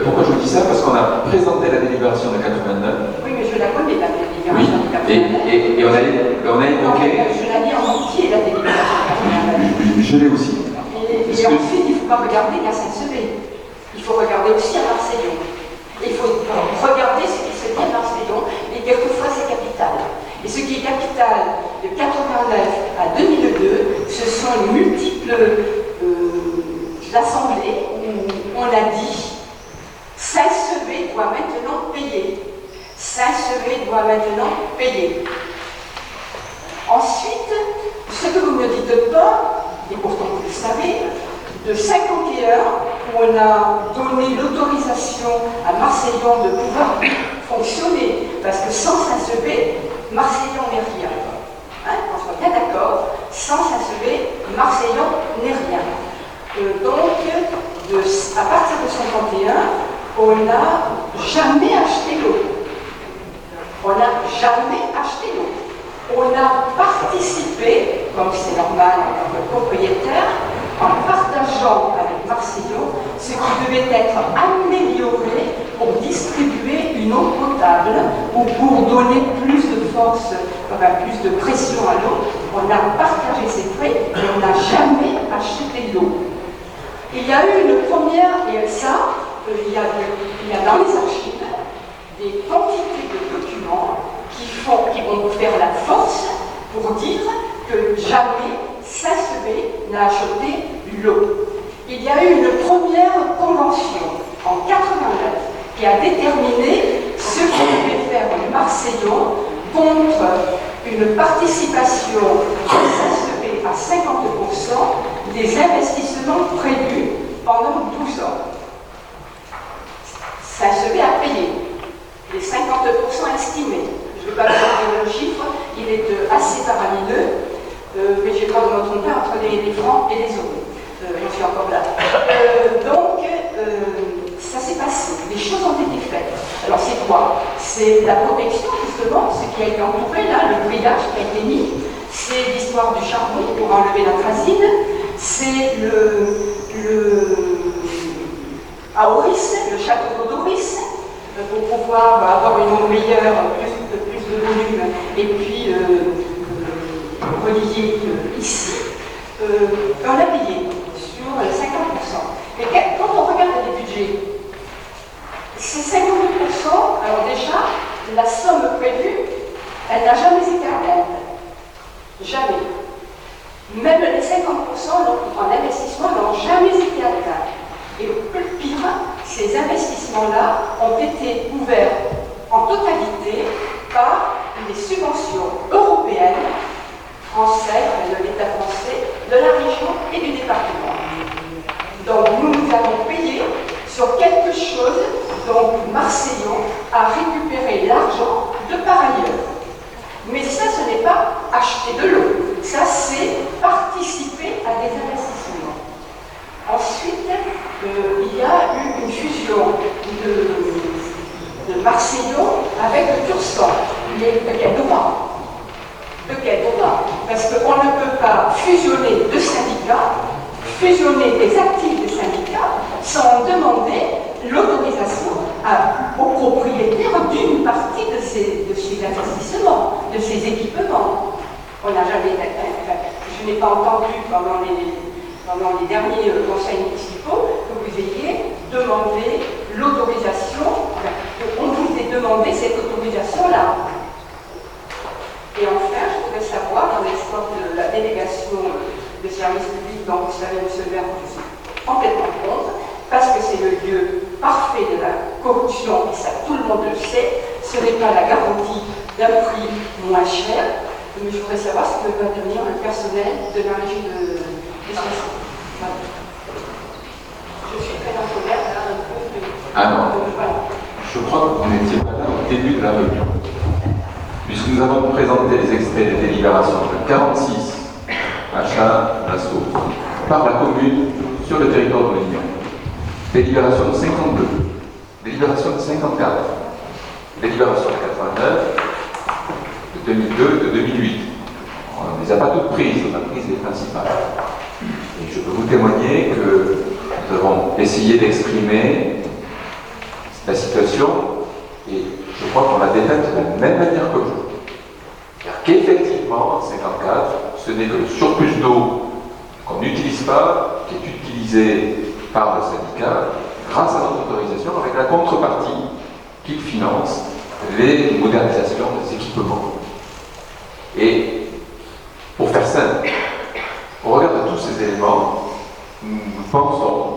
Pourquoi je vous dis ça? Parce qu'on a présenté la délibération de 89. Oui, mais je la connais, la délibération de 89. Et on a évoqué... Je la lis en entier, la délibération de 89. Je l'ai aussi. Et ensuite, il ne faut pas regarder qu'à Saint-Sevé. Il faut regarder aussi à Marseillon. Il faut regarder ce qui se dit à Marseillon, et quelquefois c'est capital. Et ce qui est capital de 89 à 2002, ce sont les multiples assemblées où on a dit Saint-Sevé doit maintenant payer. Saint-Sevé doit maintenant payer. Ensuite, ce que vous ne dites pas, et pourtant vous le savez, de 51, où on a donné l'autorisation à Marseillon de pouvoir fonctionner, parce que sans Saint-Sevé, Marseillon n'est rien. On soit bien d'accord, sans Saint-Sevé, Marseillon n'est rien. Donc, à partir de 51, on n'a jamais acheté l'eau. On n'a jamais acheté l'eau. On a participé, comme c'est normal en tant que propriétaire, en partageant avec Marseillon ce qui devait être amélioré pour distribuer une eau potable ou pour donner plus de force, plus de pression à l'eau. On a partagé ces frais, mais on n'a jamais acheté l'eau. Il y a eu une première, et ça, il y a dans les archives des quantités de documents qui vont vous faire la force pour dire que jamais SACEB n'a acheté l'eau. Il y a eu une première convention en 89 qui a déterminé ce que devait faire le Marseillon contre une participation de SACEB à 50% des investissements prévus pendant 12 ans. SACEB a payé les 50% estimés. Je ne vais pas vous donner le chiffre, il est assez faramineux, mais je n'ai pas de me tromper entre les francs et les euros. J'en suis encore là. Donc, ça s'est passé. Les choses ont été faites. Alors, c'est quoi? C'est la protection, justement, ce qui a été entouré, là, le grillage qui a été mis. C'est l'histoire du charbon pour enlever l'anthracine. C'est à Auris, le château d'Auris, pour pouvoir avoir une eau meilleure, plus de volume, et puis relier ici. On a payé sur 50%. Et quand on regarde les budgets, ces 50%, alors déjà, la somme prévue, elle n'a jamais été atteinte. Jamais. Même les 50% en investissement n'ont jamais été atteints. Et le pire, ces investissements-là ont été couverts en totalité par les subventions européennes, françaises, de l'État français, de la région et du département. Donc nous avons payé sur quelque chose dont Marseillon a récupéré l'argent de par ailleurs. Mais ça, ce n'est pas acheter de l'eau, ça c'est participer à des investissements. Ensuite, il y a eu une fusion de Marseillon avec le Tursan. De quel droit? De quel droit? Parce qu'on ne peut pas fusionner deux syndicats, fusionner des actifs des syndicats sans demander l'autorisation aux propriétaires d'une partie de ces investissements, de ces équipements. On n'a jamais je n'ai pas entendu pendant les derniers conseils municipaux que vous ayez demandé l'autorisation, on vous ait demandé cette autorisation-là. Et enfin, je voudrais savoir, dans l'espoir de la délégation de services publics dont vous savez, M. le maire, je suis complètement contre, parce que c'est le lieu parfait de la corruption, et ça tout le monde le sait, ce n'est pas la garantie d'un prix moins cher, mais je voudrais savoir ce que va devenir le personnel de la régie de Soissons. Voilà. Je suis très en colère, là, un peu. Alors, voilà. je crois que vous n'étiez pas là au début de la réunion, puisque nous avons présenté les extraits des délibérations de 46 achats d'assaut par la commune sur le territoire de l'Union. Délibération de 52, délibération de 54, délibération de 89, de 2002, de 2008. On ne les a pas toutes prises, on a pris les principales. Et je peux vous témoigner que nous avons essayé d'exprimer la situation et je crois qu'on l'a défaite de la même manière que vous. C'est-à-dire qu'effectivement, en 54, ce n'est que le surplus d'eau qu'on n'utilise pas, qui est utilisé par le syndicat, grâce à notre autorisation, avec la contrepartie qu'il finance les modernisations des équipements. Et pour faire simple, au regard de tous ces éléments, nous pensons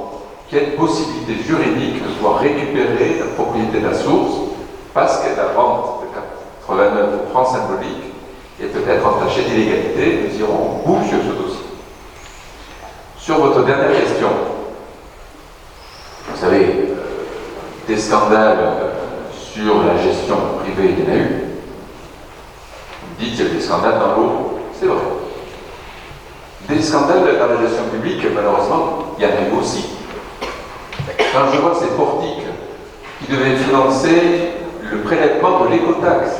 qu'il y a une possibilité juridique de pouvoir récupérer la propriété de la source parce que la vente de 89 francs symboliques est peut-être entachée d'illégalité. Nous irons au bout sur ce dossier. Sur votre dernière question, vous savez, des scandales sur la gestion privée, il y en a eu. Vous dites qu'il y a eu des scandales dans l'eau, c'est vrai. Des scandales dans la gestion publique, malheureusement, il y en a eu aussi. Quand je vois ces portiques qui devaient financer le prélèvement de l'écotaxe,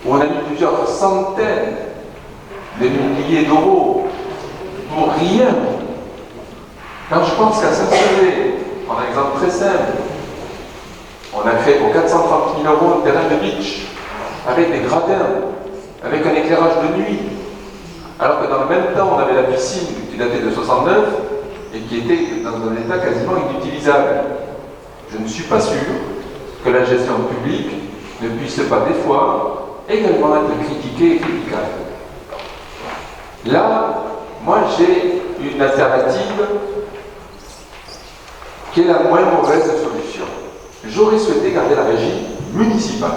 où on a mis plusieurs centaines de milliers d'euros pour rien. Quand je pense qu'à Saint-Sevé, on a un exemple très simple, on a créé pour 430 000 € un terrain de beach, avec des gradins, avec un éclairage de nuit, alors que dans le même temps, on avait la piscine qui datait de 69 et qui était dans un état quasiment inutilisable. Je ne suis pas sûr que la gestion publique ne puisse pas des fois également être critiquée et critiquable. Là, moi j'ai une alternative qui est la moins mauvaise solution. J'aurais souhaité garder la régie municipale.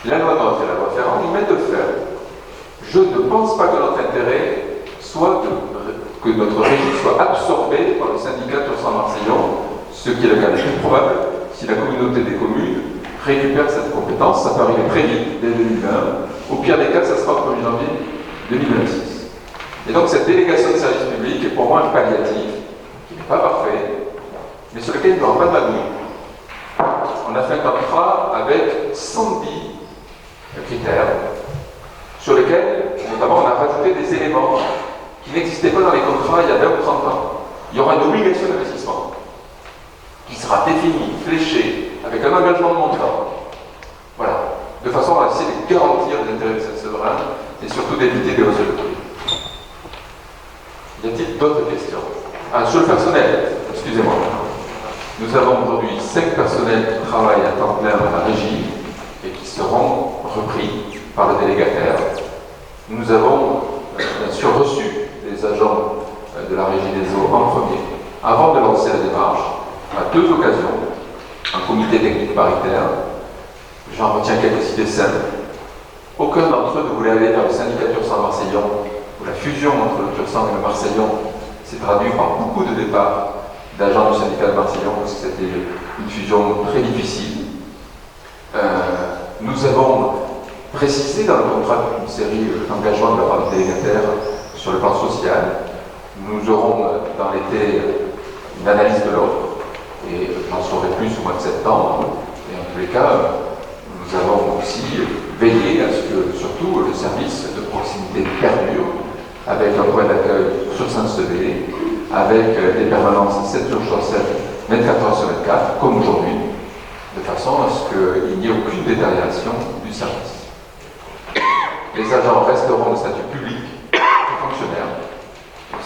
La loi NOTRe et la loi Ferrand nous mettent de faire. Je ne pense pas que notre intérêt soit que notre régie soit absorbée par le syndicat Tursan-Marseillon, ce qui est le cas le plus probable si la communauté des communes récupère cette compétence. Ça peut arriver très vite, dès 2020. Au pire des cas, ça sera au 1er janvier 2026. Et donc cette délégation de service public est pour moi un palliatif, qui n'est pas parfait, mais sur lequel il n'y aura pas de magouille. On a fait un contrat avec 110 critères, sur lesquels, notamment, on a rajouté des éléments qui n'existaient pas dans les contrats il y a 20 ou 30 ans. Il y aura une obligation d'investissement qui sera définie, fléchée, avec un engagement de montant. Voilà. De façon à essayer de garantir les intérêts de Saint-Séverin et surtout d'éviter des hausses de prix. Y a-t-il d'autres questions? Sur le personnel, excusez-moi. Nous avons aujourd'hui 5 personnels qui travaillent à temps plein à la régie et qui seront repris par le délégataire. Nous avons bien sûr reçu les agents de la régie des eaux en premier, avant de lancer la démarche, à 2 occasions, un comité technique paritaire. J'en retiens quelques idées simples. Aucun d'entre eux ne voulait aller vers le syndicat Tursan-Marseillon, où la fusion entre le Tursan et le Marseillon s'est traduite par beaucoup de départs d'agents du syndicat de Marseillon, parce que c'était une fusion très difficile. Nous avons précisé dans le contrat une série d'engagements de la part du délégataire sur le plan social. Nous aurons dans l'été une analyse de l'offre, et j'en saurai plus au mois de septembre. Et en tous les cas, nous avons aussi veillé à ce que, surtout, le service de proximité perdure, avec un point d'accueil sur Saint-Sevé, avec des permanences 7 jours sur 7, 24 heures sur 24, comme aujourd'hui, de façon à ce qu'il n'y ait aucune détérioration du service. Les agents resteront de statut public et fonctionnaires,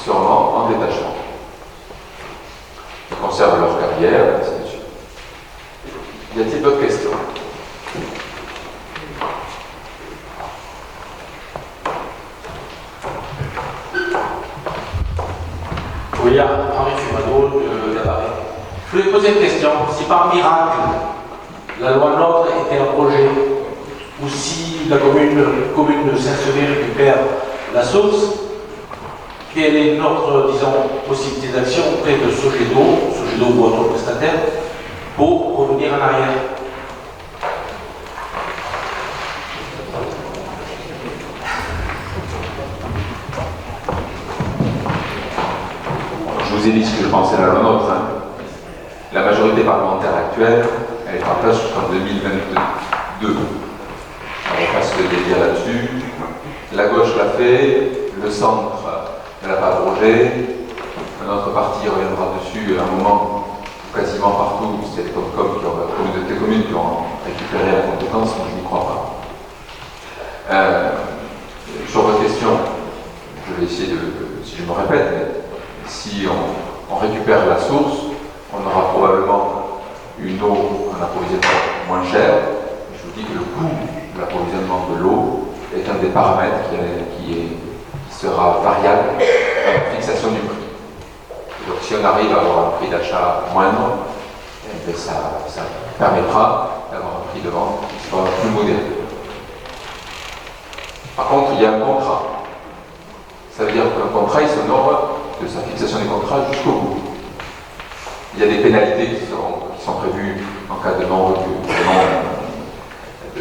sûrement en détachement. Ils conservent leur carrière, ainsi de suite. Y a-t-il d'autres questions? Oui, Henri Fumano de Gabaret. Je voulais poser une question. Si par miracle, la loi NOTRe était un projet, ou si la commune de Saint-Sevé récupère la source, quelle est notre, disons, possibilité d'action auprès de Sogedo ou autre prestataire, pour revenir en arrière? Je vous ai dit ce que je pensais de la loi NOTRe. La majorité parlementaire actuelle, elle est en place jusqu'en 2022. On va pas se dédier là-dessus. La gauche l'a fait, le centre ne l'a pas abrogé. Notre parti reviendra dessus à un moment où quasiment partout, c'est les Comcom qui ont, des communes qui ont récupéré la compétence, moi je n'y crois pas. Sur votre question, je vais essayer de, si je me répète, mais si on récupère la source, on aura probablement une eau, un approvisionnement moins cher. Je vous dis que le coût de l'approvisionnement de l'eau est un des paramètres qui sera variable dans la fixation du prix. Et donc si on arrive à avoir un prix d'achat moindre, eh bien, ça permettra d'avoir un prix de vente qui soit plus modéré. Par contre, il y a un contrat. Ça veut dire qu'un contrat, il s'honore de sa fixation des contrats jusqu'au bout. Il y a des pénalités qui sont prévues en cas de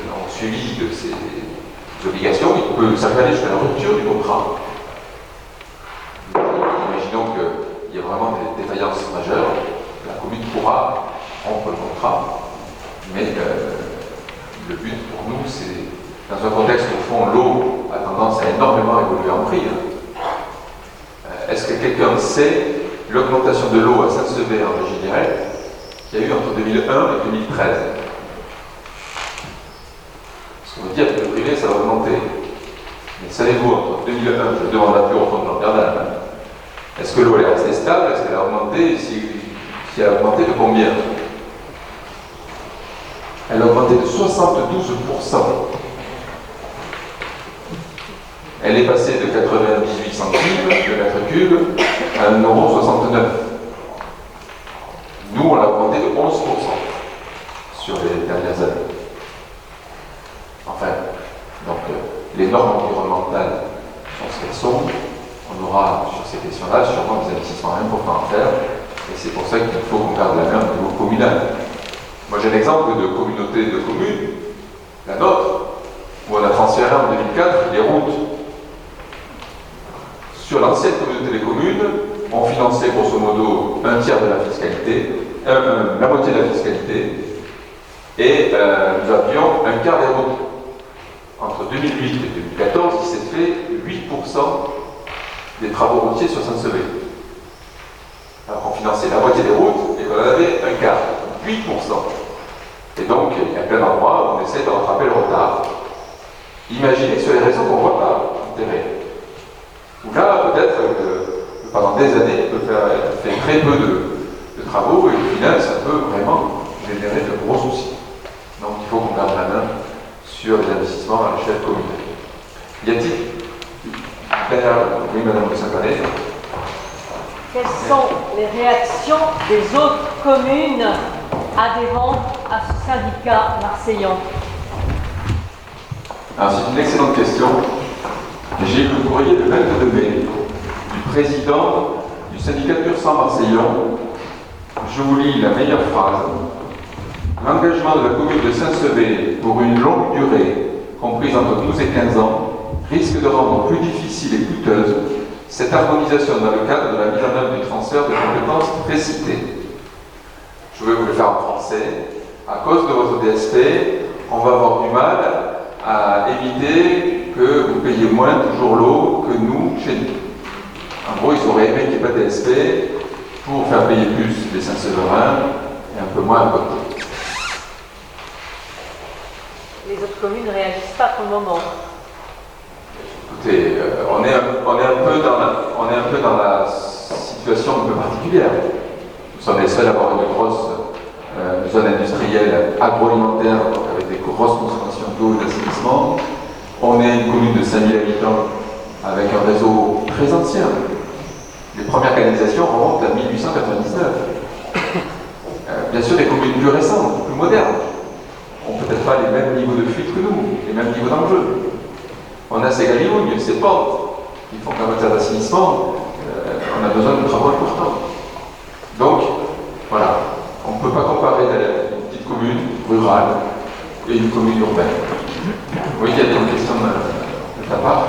non-suivi de ces obligations. Il peut s'arriver jusqu'à la rupture du contrat. Imaginons qu'il y a vraiment des défaillances majeures. La commune pourra rompre le contrat. Mais le but pour nous, c'est, dans un contexte où, au fond, l'eau a tendance à énormément évoluer en prix. Est-ce que quelqu'un sait l'augmentation de l'eau à Saint-Sevé en régie directe qu'il y a eu entre 2001 et 2013? Parce qu'on veut dire que le privé, ça va augmenter. Mais savez-vous, entre 2001, je demande à plus au fond de Jean-Bernard, est-ce que l'eau est restée stable? Est-ce qu'elle a augmenté? Si elle a augmenté, de combien? Elle a augmenté de 72%. Elle est passée de 98 centimes le mètre cube à 1,69 €. Nous, on l'a augmenté de 11% sur les dernières années. Enfin, donc les normes environnementales sont ce qu'elles sont. On aura sur ces questions-là sûrement des investissements importants à faire, et c'est pour ça qu'il faut qu'on garde la main au niveau communal. Moi j'ai l'exemple de communauté de communes, la nôtre, où on a transféré en 2004 les routes. Sur l'ancienne communauté des communes, on finançait grosso modo un tiers de la fiscalité, la moitié de la fiscalité, et nous avions un quart des routes. Entre 2008 et 2014, il s'est fait 8% des travaux routiers sur Saint-Sevé. Alors qu'on finançait la moitié des routes et qu'on en avait un quart, 8%. Et donc, il y a plein d'endroits où on essaie de rattraper le retard. Imaginez sur les réseaux qu'on ne voit pas l'intérêt. Où là, peut-être que pendant des années, on peut faire très peu de travaux et au final, ça peut vraiment générer de gros soucis. Donc, il faut qu'on garde la main sur les investissements à l'échelle communautaire. Y a-t-il oui, Madame de Saint-Palais. Quelles sont les réactions des autres communes adhérentes à ce syndicat marseillan? Alors, c'est une excellente question. J'ai eu le courrier le 22 mai du président du syndicat Pur Sang marseillan. Je vous lis la meilleure phrase. L'engagement de la commune de Saint-Sevé pour une longue durée, comprise entre 12 et 15 ans, risque de rendre plus difficile et coûteuse cette harmonisation dans le cadre de la mise en œuvre du transfert de compétences précité. Je vais vous le faire en français. À cause de votre DSP, on va avoir du mal à éviter que vous payiez moins toujours l'eau que nous, chez nous. En gros, ils auraient aimé qu'il n'y ait pas de DSP pour faire payer plus les Saint-Séverins et un peu moins à côté. Les autres communes ne réagissent pas pour le moment. Écoutez, on est un peu dans la situation un peu particulière. Nous sommes les seuls à avoir une grosse zone industrielle agroalimentaire, donc avec des grosses consommations d'eau et d'assainissement. On est une commune de 5000 habitants avec un réseau très ancien. Les premières canalisations remontent à 1899. Bien sûr, des communes plus récentes, plus modernes, n'ont peut-être pas les mêmes niveaux de fuite que nous, les mêmes niveaux d'enjeu. On a ces Galigougne, ces portes, qui font qu'en matière d'assainissement, on a besoin de travaux importants. Donc, voilà, on ne peut pas comparer une petite commune rurale et une commune urbaine. Oui, il y a des questions de ta part.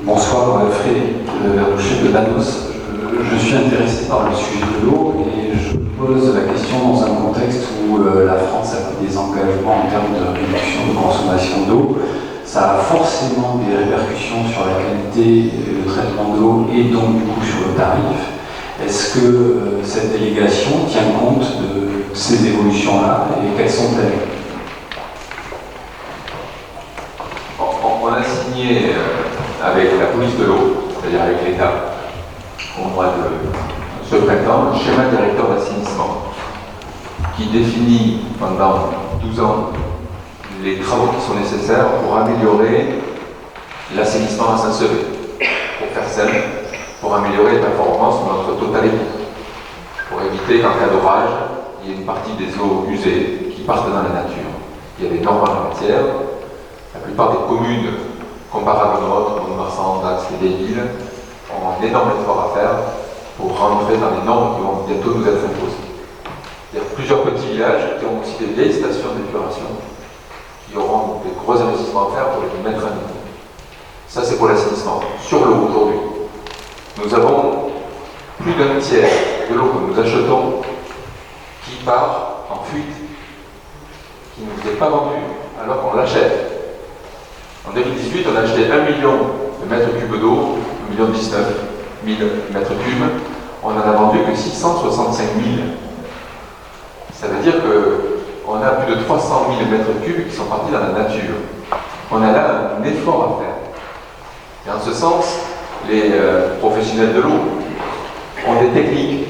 Bonsoir, Frédéric Rocher de Banos. Je suis intéressé par le sujet de l'eau et je pose la question dans un contexte où la France a pris des engagements en termes de réduction de consommation d'eau. Ça a forcément des répercussions sur la qualité et le traitement d'eau et donc du coup sur le tarif. Est-ce que cette délégation tient compte de ces évolutions-là et quelles sont-elles? On a signé avec la police de l'eau, c'est-à-dire avec l'État, au mois de ce printemps, un schéma directeur d'assainissement qui définit pendant 12 ans les travaux qui sont nécessaires pour améliorer l'assainissement à Saint-Sevé, pour faire simple, pour améliorer les performances de notre totalité, pour éviter qu'en cas d'orage, il y ait une partie des eaux usées qui partent dans la nature. Il y a des normes en la matière. La plupart des communes comparables aux nôtres, Mont-de-Marsan, Dax et des villes, ont un énorme effort à faire pour rentrer dans les normes qui vont bientôt nous être imposées. Il y a plusieurs petits villages qui ont aussi des vieilles stations d'épuration qui auront des gros investissements à faire pour les mettre à niveau. Ça, c'est pour l'assainissement. Sur l'eau, aujourd'hui, nous avons plus d'un tiers de l'eau que nous achetons qui part en fuite, qui ne nous est pas vendue alors qu'on l'achète. En 2018, on a acheté 1 million de mètres cubes d'eau, 1,19 million mètres cubes. On en a vendu que 665 000. Ça veut dire qu'on a plus de 300 000 mètres cubes qui sont partis dans la nature. On a là un effort à faire. Et en ce sens, les professionnels de l'eau ont des techniques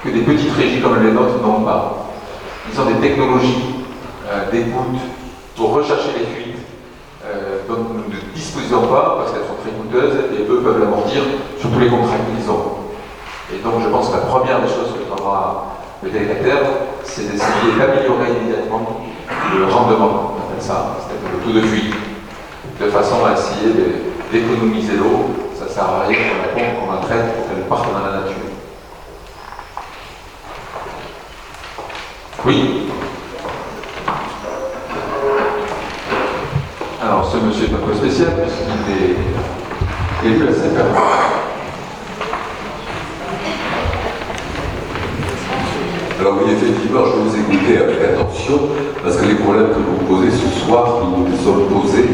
que des petites régies comme les nôtres n'ont pas. Ils ont des technologies d'écoute pour rechercher les fuites dont nous ne disposons pas parce qu'elles sont très coûteuses et eux peuvent l'amortir sur tous les contrats qu'ils ont. Et donc je pense que la première des choses que fera le délégataire, c'est d'essayer d'améliorer immédiatement le rendement, on appelle ça, c'est-à-dire le taux de fuite, de façon à essayer d'économiser l'eau. Ça ne sert à rien qu'on la pompe, qu'on la traite pour qu'elle parte dans la nature. Oui. Alors ce monsieur est un peu spécial puisqu'il est élu à Saint-Perron. Alors oui, effectivement, je vais vous écouter avec attention, parce que les problèmes que vous posez ce soir, nous les sommes posés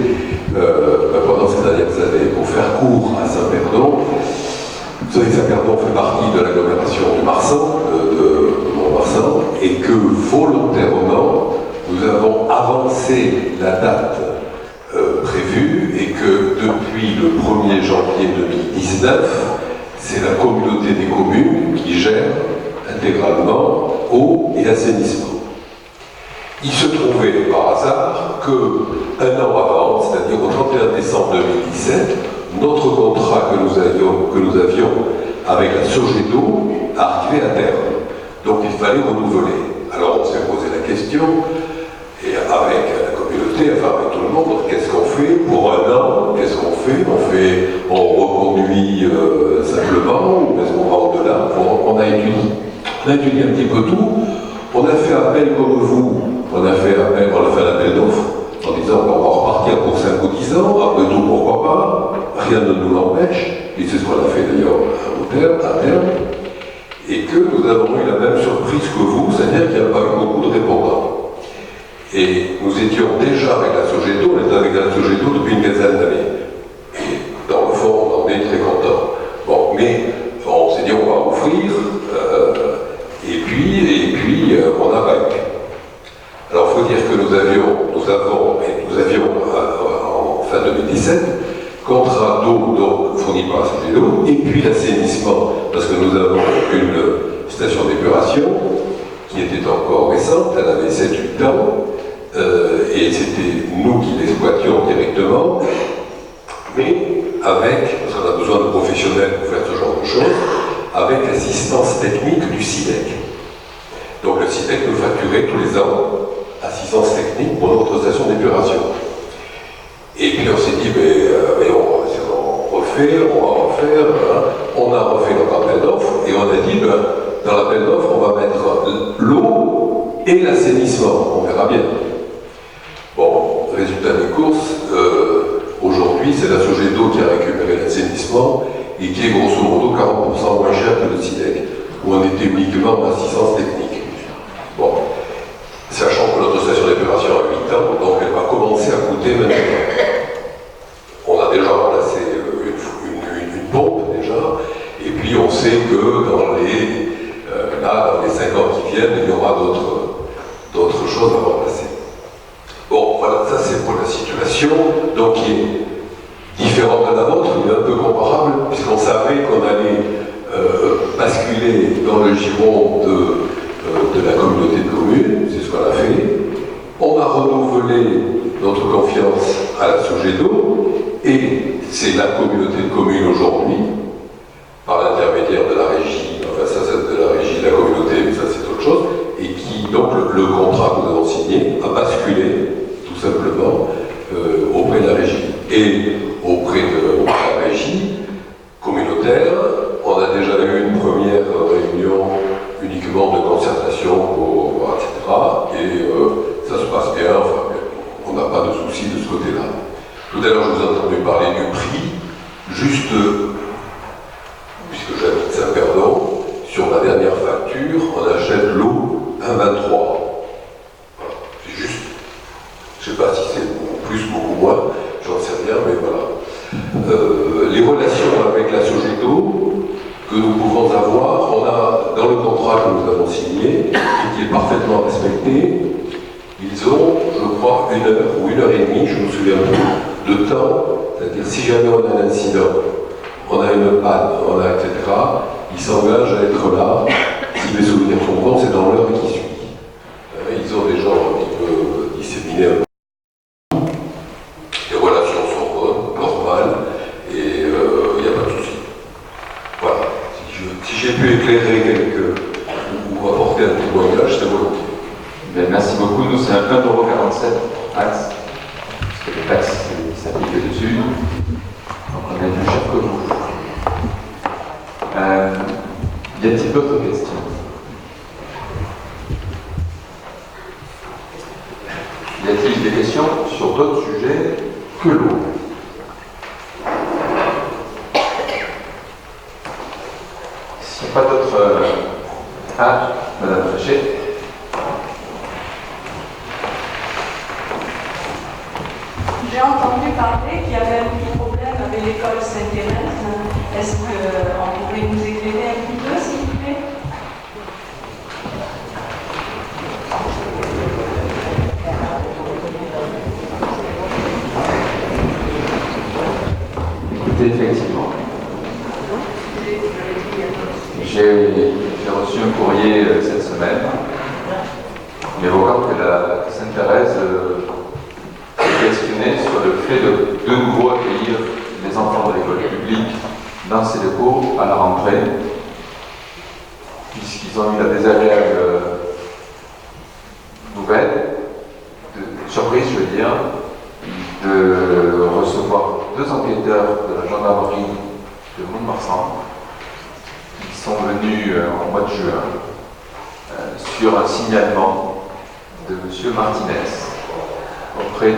pendant ces dernières années. Pour faire court à Saint-Perdon, vous savez que Saint-Perdon fait partie de l'agglomération du Marsan, de Mont-Marsan, et que volontairement, nous avons avancé la date prévue, et que depuis le 1er janvier 2019, c'est la communauté des communes qui gère intégralement eau et assainissement. Il se trouvait par hasard qu'un an avant, c'est-à-dire au 31 décembre 2017, notre contrat que nous avions avec la Sogedo arrivait à terme. Donc il fallait renouveler. Alors on s'est posé la question, et avec la communauté, enfin avec tout le monde, qu'est-ce qu'on fait pour un an? Qu'est-ce qu'on fait? On reconduit simplement, ou est-ce qu'on va au-delà? On a étudié un petit peu tout. On a fait appel comme vous, on a fait un appel d'offres en disant qu'on va repartir pour 5 ou 10 ans, après tout pourquoi pas, rien ne nous l'empêche, et c'est ce qu'on a fait d'ailleurs à terme, et que nous avons eu la même surprise que vous, c'est-à-dire qu'il n'y a pas eu beaucoup de répondants. Et nous étions déjà avec la Sogedo, on était avec la Sogedo depuis une quinzaine d'années. Et dans le fond, on en est très content. Bon, mais on s'est dit on va offrir, et puis on a vaincu. Alors il faut dire que nous avions en fin 2017 contrat d'eau donc fourni par la Sogedo, et puis l'assainissement, parce que nous avons une station d'épuration qui était encore récente, elle avait 7-8 ans, et c'était nous qui l'exploitions directement, mais avec, parce qu'on a besoin de professionnels pour faire ce genre de choses, avec l'assistance technique du SIDEC. Donc le SIDEC nous facturait tous les ans assistance technique pour notre station d'épuration. Et puis on s'est dit, mais on refait, on va refaire, hein. On a refait notre appel d'offres, et on a dit, dans l'appel d'offres, on va mettre l'eau et l'assainissement, on verra bien. Bon, résultat des courses, aujourd'hui c'est la Sogedo qui a récupéré l'assainissement et qui est grosso modo 40% moins cher que le SIDEC, où on était uniquement en assistance technique. Bon, sachant que notre station d'épuration a 8 ans, donc elle va commencer à coûter maintenant. On a déjà remplacé une pompe déjà, et puis on sait que dans les 5 ans qui viennent, il y aura d'autres choses à remplacer. Bon, voilà, ça c'est pour la situation, donc qui est différente de la vôtre, mais un peu comparable, puisqu'on savait qu'on allait basculer dans le giron de la communauté de communes, c'est ce qu'on a fait. On a renouvelé notre confiance à la Sogedo, et c'est la communauté de communes aujourd'hui, par l'intermédiaire de la régie, enfin ça c'est de la régie de la communauté, mais ça c'est autre chose, et qui, donc le contrat que nous avons signé a basculé, tout simplement, auprès de la régie. Et auprès de la régie communautaire, on a déjà eu une première réunion uniquement de concertation, etc. Et ça se passe bien, enfin, on n'a pas de soucis de ce côté-là. Tout à l'heure, je vous ai entendu parler du prix, juste, puisque j'habite Saint-Perdon, sur ma dernière facture, on achète l'eau 1,23. Voilà. C'est juste, je ne sais pas si c'est beaucoup plus, beaucoup moins, j'en sais rien, mais voilà. Les relations avec la Sogedo que nous pouvons avoir, on a dans le contrat que nous avons signé, et qui est parfaitement respecté, ils ont, je crois, 1 heure ou 1 heure et demie, je me souviens plus, de temps, c'est-à-dire si jamais on a un incident, on a une panne, etc., ils s'engagent à être là, si mes souvenirs sont bons, c'est dans l'heure qui suit. Ils ont des gens un petit peu disséminés. Les relations apporter un témoignage, c'est volontiers. Bien, merci beaucoup. Nous, c'est un 1,47 € taxe, parce que les taxes s'appliquent dessus. Donc on est plus cher que vous. Y a-t-il d'autres questions? Y a-t-il des questions sur d'autres sujets que l'eau? S'il n'y a pas d'autres... Ah, Madame Frachet. J'ai entendu parler qu'il y avait un petit problème avec l'école Saint-Thérèse. Est-ce qu'on pourrait nous éclairer un petit peu, s'il vous plaît? Écoutez, effectivement, j'ai reçu un courrier cette semaine m'évoquant que Sainte-Thérèse est questionnée sur le fait de nouveau accueillir les enfants de l'école publique dans ses locaux à la rentrée, puisqu'ils ont eu la désagréable nouvelle, surprise je veux dire, de recevoir 2 enquêteurs de la gendarmerie de Mont-de-Marsan qui sont venus en mois de juin sur un signalement de M. Martinez auprès du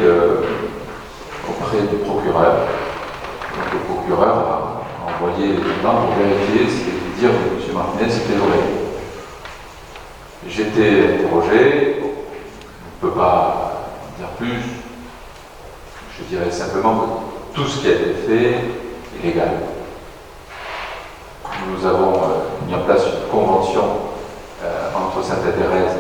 procureur. Donc, le procureur a envoyé les gendarmes pour vérifier si les dires de M. Martinez étaient vrais. J'ai été interrogé, je ne peux pas dire plus, je dirais simplement que tout ce qui a été fait est légal. Nous avons mis en place une convention entre Sainte-Thérèse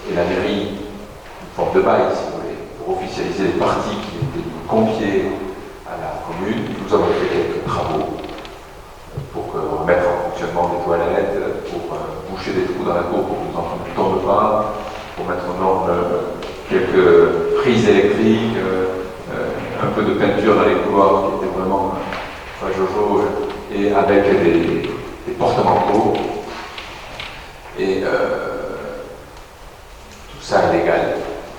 et la mairie, une forme de bail, si vous voulez, pour officialiser les parties qui étaient confiées à la commune. Nous avons fait quelques travaux pour remettre en fonctionnement des toilettes, pour boucher des trous dans la cour pour que les enfants ne tombent pas, pour mettre en ordre quelques prises électriques, un peu de peinture dans les couloirs qui était vraiment pas jojo, et avec des porte-manteaux. Et tout ça est légal.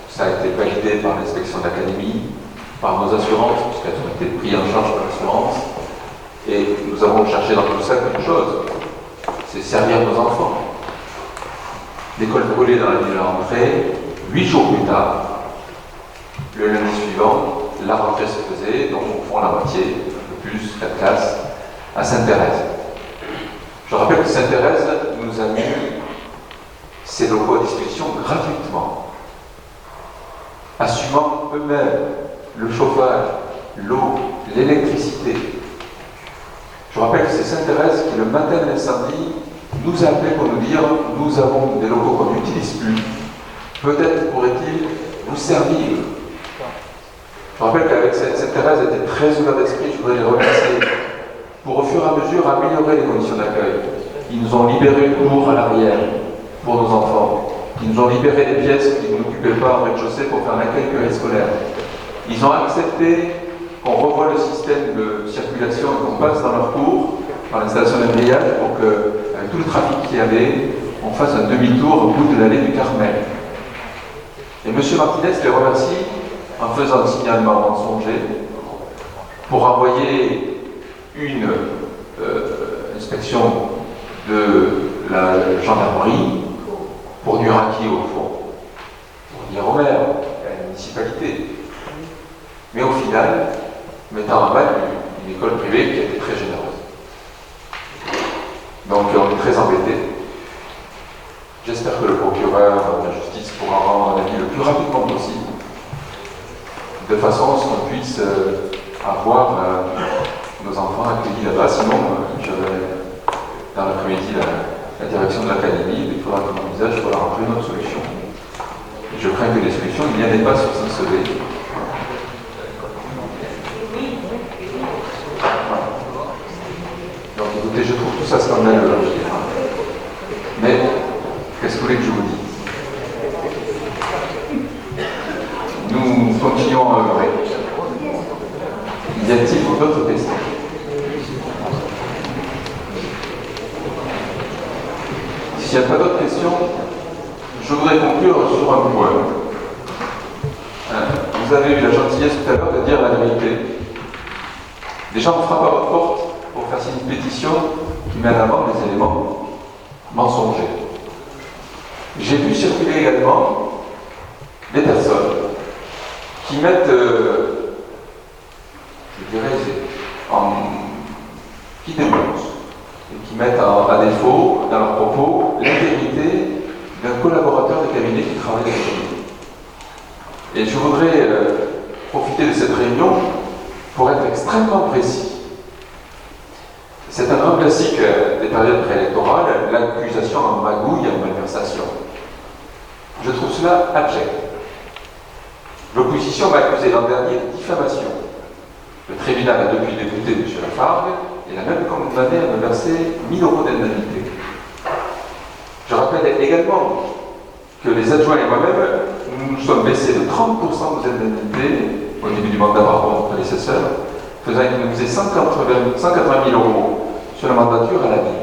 Ça a été validé par l'inspection d'académie, par nos assurances, puisqu'elles ont été prises en charge par l'assurance. Et nous avons cherché dans tout ça une chose, c'est servir nos enfants. L'école collée dans la nuit de la rentrée, 8 jours plus tard, le lundi suivant, la rentrée se faisait, donc au fond la moitié, un peu plus, 4 classes, à Sainte-Thérèse. Je rappelle que Sainte-Thérèse nous a mis ses locaux à disposition gratuitement, assumant eux-mêmes le chauffage, l'eau, l'électricité. Je rappelle que c'est Sainte-Thérèse qui, le matin de l'incendie, nous a appelé pour nous dire « Nous avons des locaux qu'on n'utilise plus. Peut-être pourrait-il vous servir ». Je rappelle qu'avec Sainte-Thérèse était très ouvert d'esprit, je voudrais les remercier, pour au fur et à mesure améliorer les conditions d'accueil. Ils nous ont libéré une cour à l'arrière pour nos enfants. Ils nous ont libéré des pièces qui ne nous occupaient pas en rez-de-chaussée pour faire l'accueil périscolaire. Ils ont accepté qu'on revoie le système de circulation et qu'on passe dans leur cours, par l'installation d'un grillage, pour que, avec tout le trafic qu'il y avait, on fasse un demi-tour au bout de l'allée du Carmel. Et M. Martinez les remercie en faisant un signalement mensonger pour envoyer une inspection de la gendarmerie pour dire à qui au fond? Pour dire au maire, à la municipalité. Mais au final, mettant en mal une école privée qui a été très généreuse. Donc on est très embêtés. J'espère que le procureur de la justice pourra rendre un avis le plus rapidement possible, de façon à ce qu'on puisse avoir nos enfants accueillis là-bas. Sinon, j'aurai dans l'après-midi la direction de l'académie, il faudra qu'on envisage pour la rentrée une autre solution. Et je crains que les solutions, il n'y en ait pas sur Saint-Sevé. Donc écoutez, je trouve tout ça scandaleux. Mais, qu'est-ce que vous voulez que je vous dise? Nous continuons à œuvrer. Y a-t-il d'autres questions? S'il n'y a pas d'autres questions, je voudrais conclure sur un point. Vous avez eu la gentillesse tout à l'heure de dire la vérité. Des gens frappent à votre porte pour faire signer une pétition qui met en avant des éléments mensongers. J'ai vu circuler également des personnes qui mettent, qui dénoncent et qui mettent à défaut dans leurs propos l'intégrité d'un collaborateur de cabinet qui travaille avec lui. Et je voudrais profiter de cette réunion pour être extrêmement précis. C'est un grand classique des périodes préélectorales, l'accusation en magouille et en malversation. Je trouve cela abject. L'opposition m'a accusé l'an dernier de diffamation. Le tribunal a depuis député M. Lafargue et l'a même condamné à me verser 1 000 € d'indemnité. Je rappelle également que les adjoints et moi-même, nous nous sommes baissés de 30% nos indemnités au début du mandat par rapport à mon prédécesseur, faisant économiser 180 000 € sur la mandature à la vie.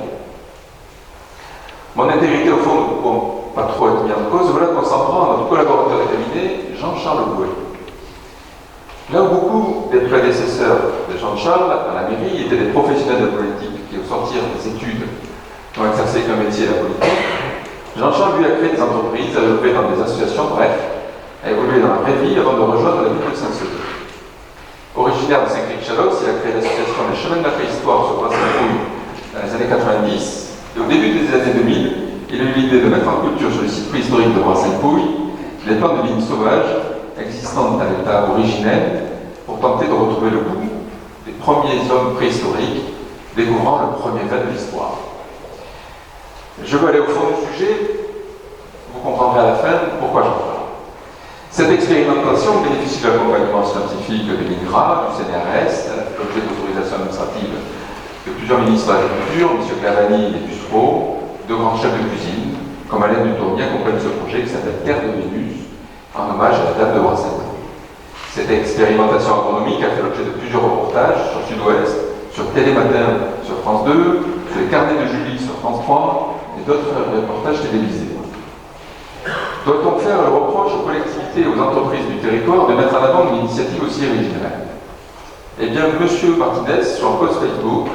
Mon intégrité, au fond, ne peut pas trop être mise en cause. Voilà qu'on s'en prend à notre collaborateur de cabinet, Jean-Charles Bouet. Là où beaucoup des prédécesseurs de Jean-Charles à la mairie étaient des professionnels de politique qui, au sortir des études, n'ont exercé qu'un métier, la politique, Jean-Charles lui a créé des entreprises, a œuvré dans des associations, bref, a évolué dans la vraie vie avant de rejoindre la ville de Saint-Sevé. Originaire de Saint-Cric-Chalosse, il a créé l'association des Chemins de la Préhistoire sur Saint-Fouille dans les années 90, et au début des années 2000, il a eu l'idée de mettre en culture sur le site préhistorique de Saint-Fouille les plans de vignes sauvages existantes à l'état originel pour tenter de retrouver le goût des premiers hommes préhistoriques découvrant le premier vin de l'histoire. Je veux aller au fond du sujet, vous comprendrez à la fin pourquoi j'en parle. Cette expérimentation bénéficie de l'accompagnement scientifique de l'INRA, du CNRS, elle a fait l'objet d'autorisation administrative de plusieurs ministres de l'Agriculture, M. Cavani et Bussereau, de grands chefs de cuisine, comme Alain Dutournier accompagne ce projet qui s'appelle Terre de Vénus, en hommage à la dame de Brassailles. Cette expérimentation agronomique a fait l'objet de plusieurs reportages sur Sud-Ouest, sur Télématin sur France 2, sur les carnets de Julie sur France 3 et d'autres reportages télévisés. Doit-on faire le reproche aux collectivités et aux entreprises du territoire de mettre en avant une initiative aussi originale? Eh bien, M. Martinez, sur un post Facebook,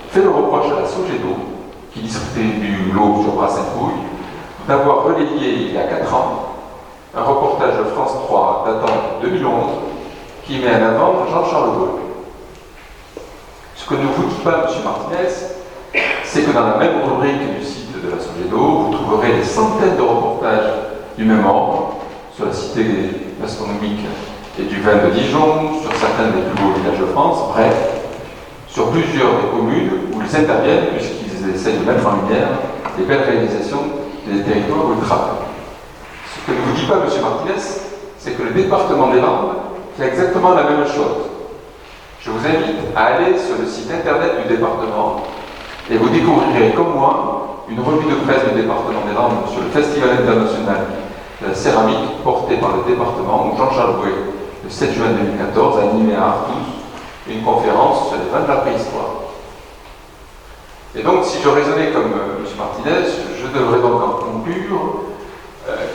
fait le reproche à la Sogedo, qui distribue l'eau sur Saint-Fouille, d'avoir relayé il y a 4 ans un reportage de France 3 datant de 2011 qui met en avant Jean-Charles Bouet. Ce que ne vous dit pas M. Martinez, c'est que dans la même rubrique du site de la Sogedo, vous trouverez des centaines de reportages du même ordre sur la cité gastronomique et du vin de Dijon, sur certains des plus beaux villages de France, bref, sur plusieurs des communes où ils interviennent puisqu'ils essayent de mettre en lumière les belles réalisations des territoires où ils travaillent. Ce que ne vous dit pas M. Martinez, c'est que le département des Landes fait exactement la même chose. Je vous invite à aller sur le site internet du département et vous découvrirez comme moi une revue de presse du département des Landes sur le Festival international de la céramique porté par le département où Jean-Charles Bouet, le 7 juin 2014, a animé à Artus une conférence sur les vins de la préhistoire. Et donc, si je raisonnais comme M. Martinez, je devrais donc en conclure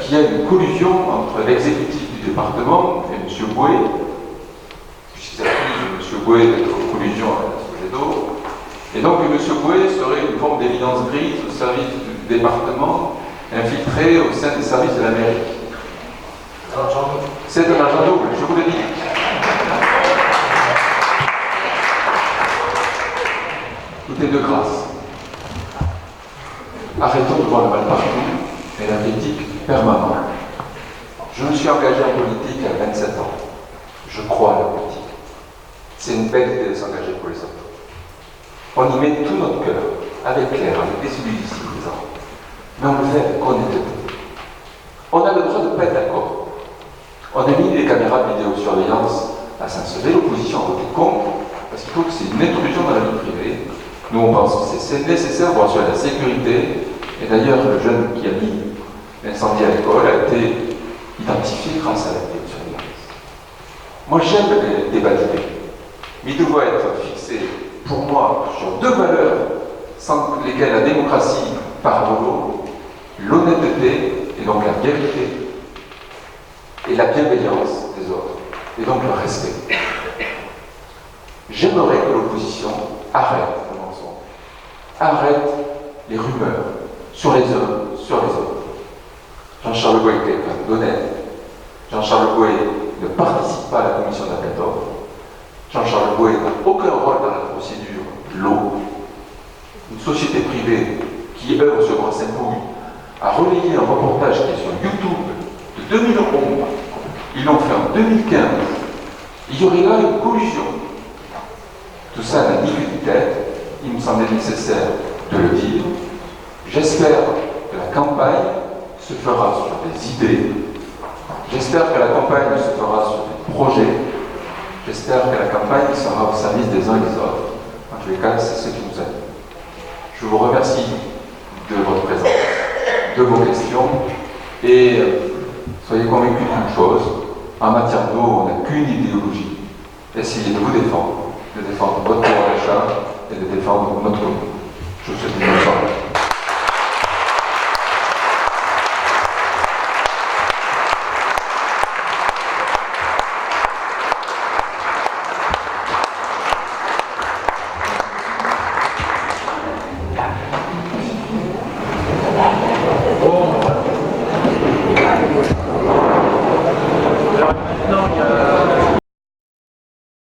qu'il y a une collusion entre l'exécutif du département et M. Bouet, puisqu'il accuse M. Bouet d'être en collusion avec la Sogedo, et donc M. Bouet serait une forme d'évidence grise au service du département, infiltré au sein des services de la mairie. C'est un agent double, je vous le dis. Tout est de grâce. Arrêtons de voir le mal partout et la critique permanente. Je me suis engagé en politique à 27 ans. Je crois à la politique. C'est une belle idée de s'engager pour les autres. On y met tout notre cœur, avec l'air, avec des idées ici présents. Mais on le fait avec honnêteté. On a le droit de ne pas être d'accord. On a mis des caméras de vidéosurveillance à Saint-Sevé, l'opposition a voté contre, parce qu'il faut que c'est une intrusion dans la vie privée. Nous, on pense que c'est nécessaire pour assurer la sécurité. Et d'ailleurs, le jeune qui a mis l'incendie à l'école a été identifié grâce à la vidéosurveillance. Moi, j'aime les débats d'idées, mais il doit être fixé, pour moi, sur 2 valeurs sans lesquelles la démocratie part à volo, l'honnêteté et donc la vérité, et la bienveillance des autres, et donc le respect. J'aimerais que l'opposition arrête le mensonge, arrête les rumeurs sur les uns, sur les autres. Jean-Charles Gouet est quelqu'un d'honnête. Jean-Charles Gouet ne participe pas à la commission d'appel d'offres. Jean-Charles Gouet n'a aucun rôle dans la procédure l'eau. Une société privée qui œuvre sur Saint-Pouille a relayé un reportage qui est sur YouTube de 2011. Ils l'ont fait en 2015. Il y aurait là une collusion. Tout ça n'a ni queue ni tête. Il me semblait nécessaire de le dire. J'espère que la campagne se fera sur des idées. J'espère que la campagne se fera sur des projets. J'espère que la campagne sera au service des uns et des autres. En tous les cas, c'est ce qui nous aide. Je vous remercie de votre présence, de vos questions, et soyez convaincus d'une chose, en matière d'eau, on n'a qu'une idéologie. Essayez de vous défendre, de défendre